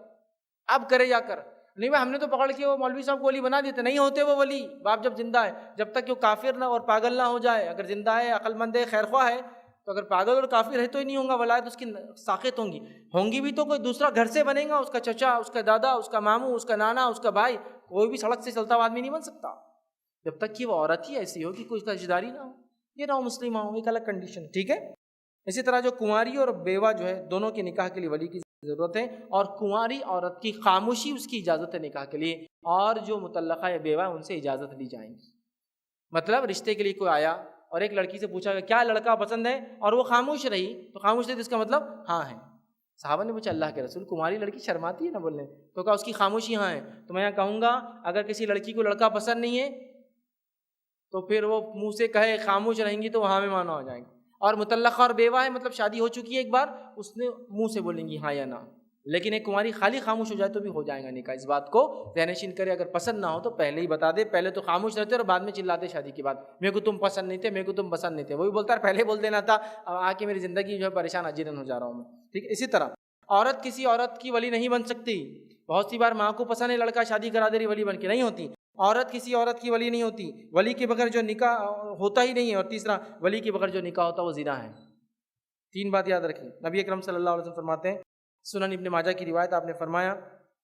اب کرے جا کر، نہیں بھائی ہم نے تو پکڑ کے وہ مولوی صاحب کو ولی بنا دیتے، نہیں ہوتے وہ ولی باپ جب زندہ ہے، جب تک کہ وہ کافر نہ اور پاگل نہ ہو جائے۔ اگر زندہ ہے، عقل مند ہے، خیر خواہ ہے، تو اگر پاگل اور کافر ہے تو ہی نہیں ہوں گا، ولایت اس کی ساقط ہوں گی بھی تو کوئی دوسرا گھر سے بنے گا، اس کا چچا، اس کا دادا، اس کا ماموں، اس کا نانا، اس کا بھائی، کوئی بھی سڑک سے چلتا ہوا آدمی نہیں بن سکتا جب تک کہ وہ عورت ہی ایسی ہو کہ کوئی اس کا رشتہ داری نہ ہو، یہ نہ ہو مسلمہ ہو، ایک الگ کنڈیشن، ٹھیک ہے۔ اسی طرح جو کنواری اور بیوہ جو ہے دونوں کے نکاح کے لیے ولی کی ضرورت ہے، اور کنواری عورت کی خاموشی اس کی اجازت ہے نکاح کے لیے، اور جو مطلقہ یا بیوہ ان سے اجازت لی جائیں گی۔ مطلب رشتے کے لیے کوئی آیا اور ایک لڑکی سے پوچھا کہ کیا لڑکا پسند ہے، اور وہ خاموش رہی، تو خاموش رہی تو اس کا مطلب ہاں ہے۔ صحابہ نے پوچھا اللہ کے رسول کنواری لڑکی شرماتی ہے نا بولنے، تو کہا اس کی خاموشی ہاں ہے۔ تو میں یہاں کہوں گا اگر کسی لڑکی کو لڑکا پسند نہیں ہے تو پھر وہ منہ سے کہے خاموش رہیں گی تو وہ ہاں میں مانا ہو جائیں گے، اور مطلقہ اور بیوہ ہے مطلب شادی ہو چکی ہے ایک بار، اس نے منہ سے بولیں گی ہاں یا نہ، لیکن ایک کنواری خالی خاموش ہو جائے تو بھی ہو جائے گا نکاح۔ اس بات کو ذہن نشین کرے، اگر پسند نہ ہو تو پہلے ہی بتا دے، پہلے تو خاموش رہتے اور بعد میں چلاتے شادی کے بعد، میرے کو تم پسند نہیں تھے، میرے کو تم پسند نہیں تھے، وہی بولتا ہے پہلے بول دینا تھا، اب آ کے میری زندگی جو ہے پریشان اجیرن ہو جا رہا ہوں میں، ٹھیک ہے۔ اسی طرح عورت کسی عورت کی ولی نہیں بن سکتی، بہت سی بار ماں کو پسند ہے لڑکا، شادی کرا دے رہی، ولی بن کے نہیں ہوتی۔ عورت کسی عورت کی ولی نہیں ہوتی، ولی کے بغیر جو نکاح ہوتا ہی نہیں ہے۔ اور تیسرا، ولی کے بغیر جو نکاح ہوتا ہے وہ زنا ہے۔ 3 بات یاد رکھیں۔ نبی اکرم صلی اللہ علیہ وسلم فرماتے ہیں، سنن ابن ماجہ کی روایت، آپ نے فرمایا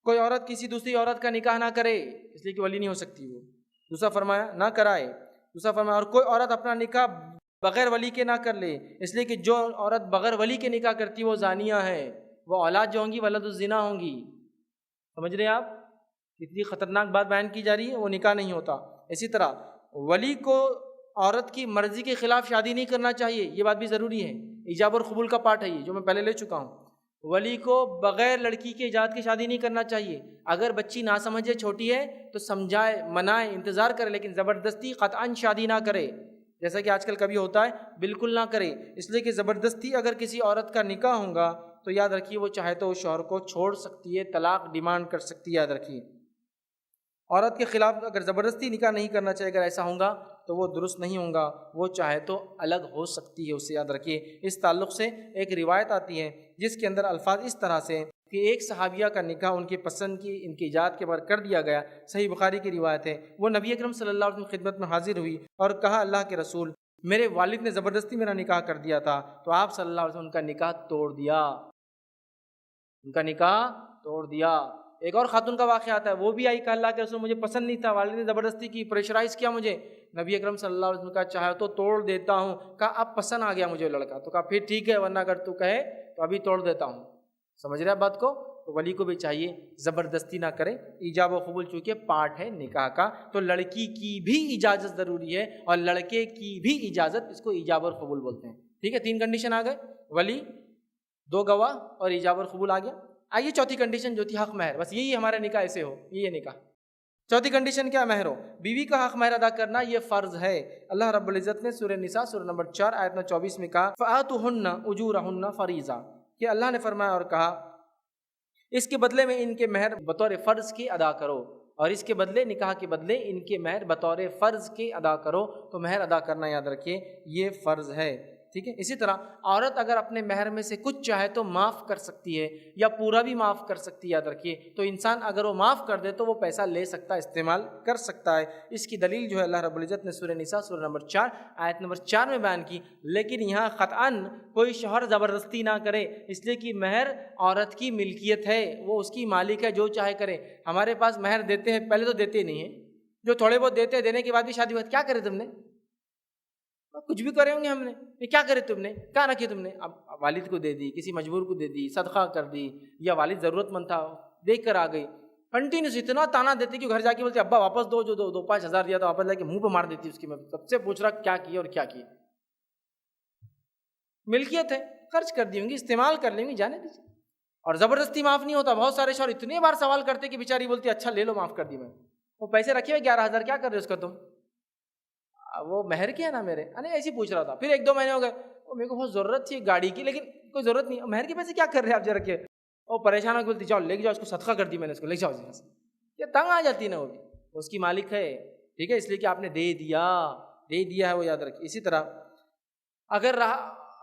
کوئی عورت کسی دوسری عورت کا نکاح نہ کرے، اس لیے کہ ولی نہیں ہو سکتی وہ، دوسرا فرمایا نہ کرائے، دوسرا فرمایا اور کوئی عورت اپنا نکاح بغیر ولی کے نہ کر لے، اس لیے کہ جو عورت بغیر ولی کے نکاح کرتی وہ زانیہ ہے، وہ اولاد جو ہوں گی ولد الزنا ہوں گی۔ سمجھ رہے ہیں آپ کتنی خطرناک بات بیان کی جا رہی ہے، وہ نکاح نہیں ہوتا۔ اسی طرح ولی کو عورت کی مرضی کے خلاف شادی نہیں کرنا چاہیے، یہ بات بھی ضروری ہے، ایجاب اور قبول کا پارٹ ہے یہ، جو میں پہلے لے چکا ہوں۔ ولی کو بغیر لڑکی کے اجازت کی شادی نہیں کرنا چاہیے، اگر بچی ناسمجھ چھوٹی ہے تو سمجھائے، منائے، انتظار کرے، لیکن زبردستی قطعاً شادی نہ کرے، جیسا کہ آج کل کبھی ہوتا ہے، بالکل نہ کرے، اس لیے کہ زبردستی اگر کسی عورت کا نکاح ہوگا تو یاد رکھیے وہ چاہے تو اس شوہر کو چھوڑ سکتی ہے، طلاق ڈیمانڈ کر سکتی ہے، یاد رکھیے۔ عورت کے خلاف اگر زبردستی نکاح نہیں کرنا چاہیے، اگر ایسا ہوگا تو وہ درست نہیں ہوگا، وہ چاہے تو الگ ہو سکتی ہے اس سے، یاد رکھیے۔ اس تعلق سے ایک روایت آتی ہے جس کے اندر الفاظ اس طرح سے کہ ایک صحابیہ کا نکاح ان کی پسند کی، ان کی اجازت کے بعد کر دیا گیا، صحیح بخاری کی روایت ہے، وہ نبی اکرم صلی اللہ علیہ وسلم کی خدمت میں حاضر ہوئی اور کہا اللہ کے رسول میرے والد نے زبردستی میرا نکاح کر دیا تھا، تو آپ صلی اللہ علیہ وسلم ان کا نکاح توڑ دیا، ان کا نکاح توڑ دیا۔ ایک اور خاتون کا واقعہ آتا ہے، وہ بھی آئی، کہا اللہ کے رسول مجھے پسند نہیں تھا، والد نے زبردستی کی، پریشرائز کیا مجھے، نبی اکرم صلی اللہ علیہ وسلم کا چاہے تو توڑ دیتا ہوں، کہا اب پسند آ گیا مجھے لڑکا، تو کہا پھر ٹھیک ہے، ورنہ اگر تو کہے تو ابھی توڑ دیتا ہوں۔ سمجھ رہے بات کو؟ تو ولی کو بھی چاہیے زبردستی نہ کرے، ایجاب و قبول چونکہ پارٹ ہے نکاح کا، تو لڑکی کی بھی اجازت ضروری ہے اور لڑکے کی بھی اجازت، اس کو ایجاب اور قبول بولتے ہیں، ٹھیک ہے۔ 3 کنڈیشن آ گئے، ولی، 2 گواہ اور ایجاب اور قبول آ گیا۔ آئیے چوتھی کنڈیشن جو تھی حق مہر، بس یہی ہمارا نکاح ایسے ہو، یہ نکاح۔ چوتھی کنڈیشن کیا؟ مہر ہو، بیوی کا حق مہر ادا کرنا یہ فرض ہے۔ اللہ رب العزت نے سورہ نساء سورہ نمبر 4 آیت نمبر 24 میں کہا فَآتُوهُنَّ أُجُورَهُنَّ فَرِيضَةً، کہ اللہ نے فرمایا اور کہا اس کے بدلے میں ان کے مہر بطور فرض کے ادا کرو، اور اس کے بدلے، نکاح کے بدلے ان کے مہر بطور فرض کے ادا کرو، تو مہر ادا کرنا یاد رکھیے یہ فرض ہے، ٹھیک ہے۔ اسی طرح عورت اگر اپنے مہر میں سے کچھ چاہے تو معاف کر سکتی ہے یا پورا بھی معاف کر سکتی ہے، یاد رکھیے۔ تو انسان اگر وہ معاف کر دے تو وہ پیسہ لے سکتا ہے، استعمال کر سکتا ہے۔ اس کی دلیل جو ہے اللہ رب العزت نے سورہ نساء سورہ نمبر 4 آیت نمبر 4 میں بیان کی، لیکن یہاں قطعاً کوئی شوہر زبردستی نہ کرے، اس لیے کہ مہر عورت کی ملکیت ہے، وہ اس کی مالک ہے، جو چاہے کرے۔ ہمارے پاس مہر دیتے ہیں، پہلے تو دیتے نہیں ہیں، جو تھوڑے بہت دیتے ہیں، دینے کے بعد بھی شادی ہوئی، کیا کرے تم نے؟ کچھ بھی کرے ہوں گے ہم نے، یہ کیا کرے تم نے، کیا رکھی تم نے؟ اب والد کو دے دی، کسی مجبور کو دے دی، صدقہ کر دی، یا والد ضرورت مند تھا دیکھ کر آ گئی، کنٹینیوس اتنا تانا دیتی کہ گھر جا کے بولتے ابا واپس دو، جو 2-5 ہزار دیا تھا واپس لا کے منہ پہ مار دیتی اس کی، میں سب سے پوچھ رہا کیا کیا اور کیا کیا۔ ملکیت ہے، خرچ کر دی ہوں گی، استعمال کر لیں گی، جانے دیجیے۔ اور زبردستی معاف نہیں ہوتا۔ بہت سارے شوہر اتنے بار سوال کرتے کہ بیچاری بولتی اچھا لے لو، معاف کر دی میں، وہ پیسے رکھے ہوئے 11,000 کیا کر رہے اس کا تم؟ وہ مہر کی ہے نا میرے، ایسے ہی پوچھ رہا تھا۔ پھر 1-2 مہینے ہو گئے، میرے کو بہت ضرورت تھی گاڑی کی، لیکن کوئی ضرورت نہیں، مہر کے پیسے کیا کر رہے ہیں آپ جا رکھے؟ وہ پریشان ہو کے بولتی جاؤ لے کے جاؤ اس کو، صدقہ کر دی میں نے اس کو، لے جاؤ جی۔ یہ تنگ آ جاتی ہے نا، وہ بھی اس کی مالک ہے، ٹھیک ہے، اس لیے کہ آپ نے دے دیا ہے، وہ یاد رکھیے۔ اسی طرح اگر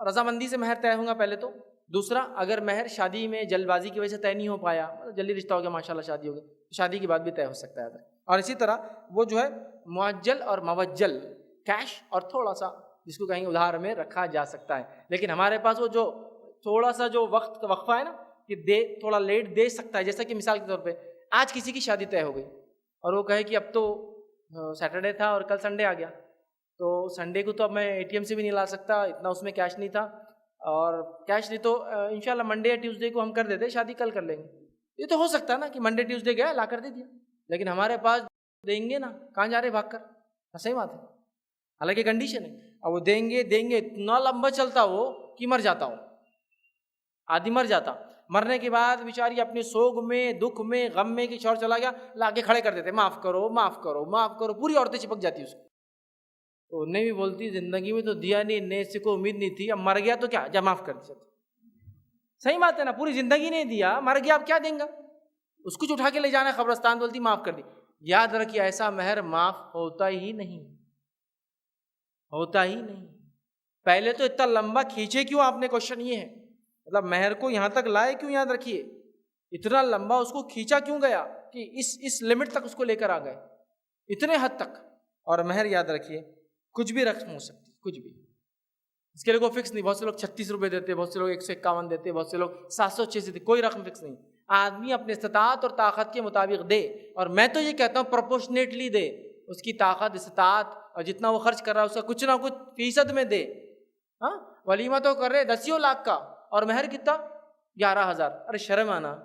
رضامندی سے مہر طے ہوگا پہلے تو، دوسرا اگر مہر شادی میں جلد بازی کی وجہ سے طے نہیں ہو پایا، جلدی رشتہ ہو گیا ماشاءاللہ شادی ہو گئی، شادی کے بعد بھی طے ہو سکتا ہے۔ اور اسی طرح وہ جو ہے معجل اور موجل، کیش اور تھوڑا سا جس کو کہیں گے ادھار میں رکھا جا سکتا ہے، لیکن ہمارے پاس وہ جو تھوڑا سا جو وقت کا وقفہ ہے نا کہ تھوڑا لیٹ دے سکتا ہے، جیسا کہ مثال کے طور پہ آج کسی کی شادی طے ہو گئی اور وہ کہے کہ اب تو سیٹرڈے تھا اور کل سنڈے آ گیا، تو سنڈے کو تو اب میں ATM سے بھی نہیں لا سکتا، اتنا اس میں کیش نہیں تھا، اور کیش نہیں تو انشاءاللہ منڈے یا ٹیوزڈے کو ہم کر دیتے، شادی کل کر لیں گے۔ یہ تو ہو سکتا ہے نا کہ منڈے ٹیوزڈے گیا لا کر دے دیا، لیکن ہمارے پاس دیں گے نا، کہاں جا رہے بھاگ کر؟ صحیح بات ہے، حالانکہ کنڈیشن ہے، اور وہ دیں گے اتنا لمبا چلتا وہ کہ مر جاتا ہو، آدمی مر جاتا، مرنے کے بعد بیچاری اپنی سوگ میں، دکھ میں، غم میں کہ شوہر چلا گیا، لا کے کھڑے کر دیتے معاف کرو معاف کرو معاف کرو، پوری عورتیں چپک جاتی اس کو، تو انہیں بھی بولتی زندگی میں تو دیا نہیں، نے سے کو امید نہیں تھی، اب مر گیا تو کیا جا معاف کر دیا۔ صحیح بات ہے نا، پوری زندگی نہیں دیا، مر گیا اب کیا دیں گا، اس کو اٹھا کے لے جانا ہے قبرستان، بولتی معاف کر دی۔ یاد رکھیے ایسا مہر معاف ہوتا ہی نہیں، ہوتا ہی نہیں۔ پہلے تو اتنا لمبا کھینچے کیوں آپ نے، کوشچن یہ ہے، مطلب مہر کو یہاں تک لائے کیوں، یاد رکھیے اتنا لمبا اس کو کھینچا کیوں گیا کہ اس لمٹ تک اس کو لے کر آ گئے، اتنے حد تک۔ اور مہر یاد رکھیے کچھ بھی رقم ہو سکتی، کچھ بھی، اس کے لیے کوئی فکس نہیں۔ بہت سے لوگ 36 روپے دیتے، بہت سے لوگ 151 دیتے، بہت سے لوگ 706 دیتے، کوئی رقم فکس نہیں۔ آدمی اپنے استطاعت اور طاقت کے مطابق دے، اور میں تو یہ کہتا ہوں پروپورشنیٹلی دے، اس کی طاقت استطاعت اور جتنا وہ خرچ کر رہا ہے اس کا کچھ نہ کچھ فیصد میں دے۔ ہاں ولیمہ تو کر رہے 10 لاکھ کا، اور مہر کتنا 11,000، ارے شرم آنا،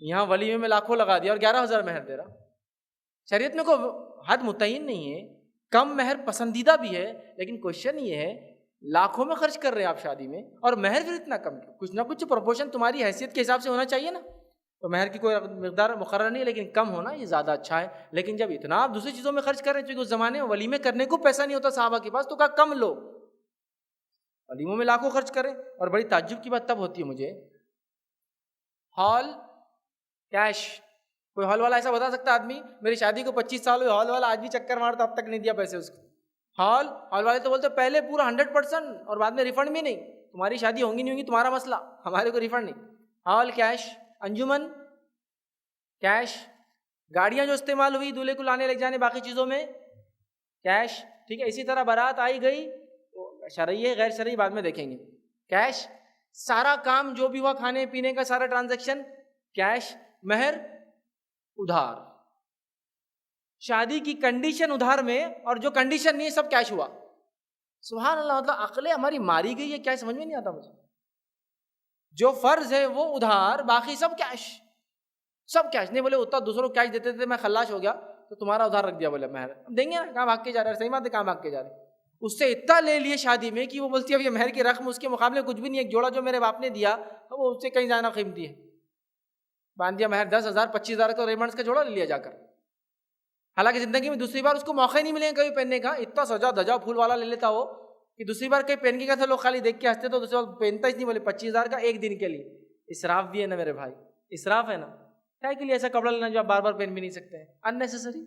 یہاں ولیمے میں لاکھوں لگا دیا اور 11,000 مہر دے رہا۔ شریعت میں کوئی حد متعین نہیں ہے، کم مہر پسندیدہ بھی ہے، لیکن کوشچن یہ ہے لاکھوں میں خرچ کر رہے ہیں آپ شادی میں، اور مہر پھر اتنا کم، کچھ نہ کچھ پروپورشن تمہاری حیثیت کے حساب سے ہونا چاہیے نا۔ تو مہر کی کوئی مقدار مقرر نہیں ہے، لیکن کم ہونا یہ زیادہ اچھا ہے۔ لیکن جب اتنا آپ دوسری چیزوں میں خرچ کر رہے ہیں، چونکہ اس زمانے میں ولیمے کرنے کو پیسہ نہیں ہوتا صحابہ کے پاس، تو کہا کم لو، ولیموں میں لاکھوں خرچ کریں۔ اور بڑی تعجب کی بات تب ہوتی ہے مجھے، ہال کیش، کوئی ہال والا ایسا بتا سکتا آدمی میری شادی کو 25 سال ہوئے، ہال والا آج بھی چکر مارتا، اب تک نہیں دیا پیسے اس کو۔ ہال والے تو بولتے پہلے پورا 100% اور بعد میں ریفنڈ بھی نہیں، تمہاری شادی ہوں گی نہیں ہوگی تمہارا مسئلہ، ہمارے کو ریفنڈ نہیں۔ ہال کیش، انجمن کیش، گاڑیاں جو استعمال ہوئی دولہے کو لانے لے جانے باقی چیزوں میں کیش، ٹھیک ہے۔ اسی طرح بارات آئی گئی، شرعی ہے غیر شرعی بعد میں دیکھیں گے، کیش، سارا کام جو بھی ہوا کھانے پینے کا سارا ٹرانزیکشن کیش، مہر ادھار، شادی کی کنڈیشن ادھار میں، اور جو کنڈیشن نہیں سب کیش ہوا۔ سبحان اللہ، مطلب عقلیں ہماری ماری گئی ہے کیا، سمجھ میں نہیں آتا مجھے۔ جو فرض ہے وہ ادھار، باقی سب کیش، سب کیش۔ نہیں بولے اتنا دوسروں کو کیش دیتے تھے میں خلاش ہو گیا تو تمہارا ادھار رکھ دیا، بولے مہر دیں گے نا، کہاں بھاگ کے جا رہے ہیں، صحیح بات ہے، کہاں بھاگ کے جا رہے ہیں۔ اس سے اتنا لے لیے شادی میں کہ وہ بولتی ہے اب یہ مہر کی رقم اس کے مقابلے کچھ بھی نہیں، ایک جوڑا جو میرے باپ نے دیا وہ اس سے کہیں زیادہ قیمتی ہے، باندھ دیا مہر 10,000 25,000 کا ریمنڈس کا جوڑا لے لیا جا کر، حالانکہ زندگی میں دوسری بار اس کو موقع ہی نہیں ملے کبھی پہننے کا، اتنا سجا دھجا پھول والا لے لیتا وہ کہ دوسری بار کہیں پہن کے گیا تھا لوگ خالی دیکھ کے ہنستے، تو دوسری بار پہنتا ہی نہیں، بولے 25,000 کا ایک دن کے لیے۔ اسراف بھی ہے نا میرے بھائی، اسراف ہے نا، کیا کے لیے ایسا کپڑا لینا جو آپ بار بار پہن بھی نہیں سکتے ہیں، اننیسیسری۔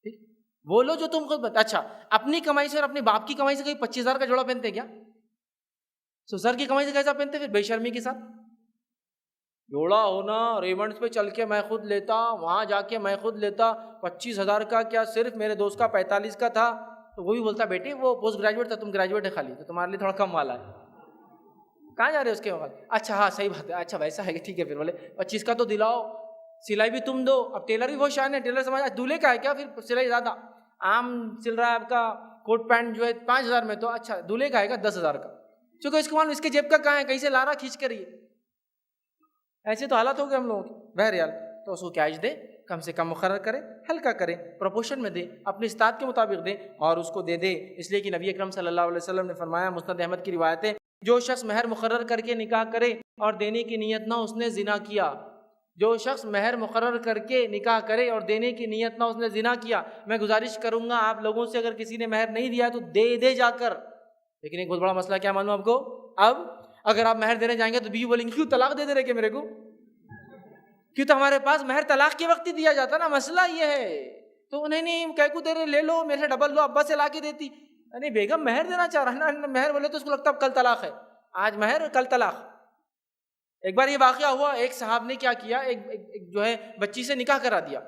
ٹھیک، بولو جو تم خود بتا۔ اچھا اپنی کمائی سے اور اپنے باپ کی کمائی سے کہیں 25,000 کا جوڑا پہنتے کیا؟ سسر کی کمائی سے کیسا پہنتے پھر بے شرمی کے ساتھ؟ جوڑا ہونا ریمنڈس پہ چل کے میں خود لیتا، وہاں جا کے میں خود لیتا، 25,000 کا کیا صرف میرے دوست کا 45 کا تھا، تو وہ بھی بولتا بیٹے وہ پوسٹ گریجویٹ تھا، تم گریجویٹ ہے خالی، تو تمہارے لیے تھوڑا کم والا ہے، کہاں جا رہے اس کے بعد؟ اچھا ہاں صحیح بات ہے، اچھا ویسا ہے کہ ٹھیک ہے، پھر بولے 25 کا تو دلاؤ، سلائی بھی تم دو۔ اب ٹیلر بھی بہت شان ہے، ٹیلر سمجھا دولہے کا ہے کیا، پھر سلائی زیادہ، عام سل رہا ہے آپ کا کوٹ پینٹ جو ہے 5,000 میں، تو اچھا دولہے کا ہے گا 10,000 کا، چونکہ اس کو معلوم اس کے جیب کا کہاں ہے، کہیں سے لا رہا کھینچ کر، یہ ایسے تو حالات ہو گئے ہم لوگوں کے۔ بہرحال تو اس کو کیش دے، کم سے کم مقرر کرے، ہلکا کرے، پروپورشن میں دے، اپنی استطاعت کے مطابق دے، اور اس کو دے دے، اس لیے کہ نبی اکرم صلی اللہ علیہ وسلم نے فرمایا، مسند احمد کی روایت ہے، جو شخص مہر مقرر کر کے نکاح کرے اور دینے کی نیت نہ اس نے زنا کیا. جو شخص مہر مقرر کر کے نکاح کرے اور دینے کی نیت نہ اس نے زنا کیا. میں گزارش کروں گا آپ لوگوں سے اگر کسی نے مہر نہیں دیا تو دے جا کر. لیکن ایک بہت بڑا مسئلہ کیا معلوم آپ کو؟ اب اگر آپ مہر دینے جائیں گے تو بیوی بولیں گے کیوں طلاق دے رہے کہ میرے کو؟ کیوں تو ہمارے پاس مہر طلاق کے وقت ہی دیا جاتا نا. مسئلہ یہ ہے تو نہیں کہہ کو دے رہے لے لو میرے سے ڈبل لو, ابا سے لا کے دیتی. نہیں بیگم مہر دینا چاہ رہا ہے نا, مہر بولے تو اس کو لگتا اب کل طلاق ہے. آج مہر کل طلاق. ایک بار یہ واقعہ ہوا, ایک صاحب نے کیا کیا, ایک جو ہے بچی سے نکاح کرا دیا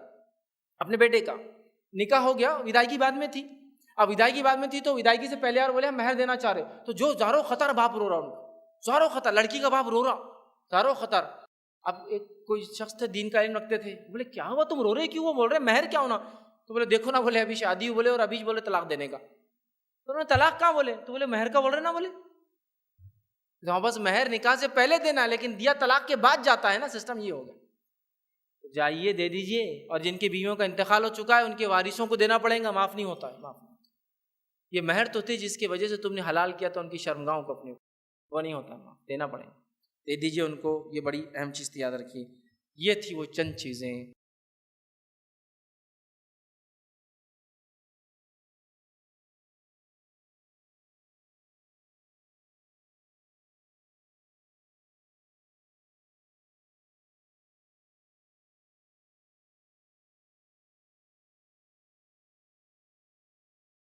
اپنے بیٹے کا. نکاح ہو گیا, ودائیگی بعد میں تھی. اب ودائیگی بعد میں تھی تو ودائیگی سے پہلے یار بولے ہم مہر دینا چاہ رہے. تو جو زارو خطر باپ رو رہا, ان کو زارو خطر, لڑکی کا باپ رو رہا زارو خطر. اب ایک کوئی شخص تھے دین کا علم رکھتے تھے, بولے کیا ہوا تم رو رہے کیوں؟ وہ بول رہے مہر کیا ہونا؟ تو بولے دیکھو نا, بولے ابھی شادی بولے اور ابھی بولے طلاق دینے کا. تو انہوں نے طلاق کہاں بولے؟ تو بولے مہر کا بول رہے نا. بولے بس مہر نکاح سے پہلے دینا لیکن دیا طلاق کے بعد جاتا ہے نا, سسٹم یہ ہوگا. جائیے دے دیجئے, اور جن کی بیویوں کا انتقال ہو چکا ہے ان کے وارثوں کو دینا پڑے گا, معاف نہیں ہوتا ہے. معاف یہ مہر تو تھی جس کی وجہ سے تم نے حلال کیا, تو ان کی شرمگاہوں کو اپنے وہ نہیں ہوتا, معاف دینا پڑے گا. دے دیجئے ان کو, یہ بڑی اہم چیز یاد رکھیے. یہ تھی وہ چند چیزیں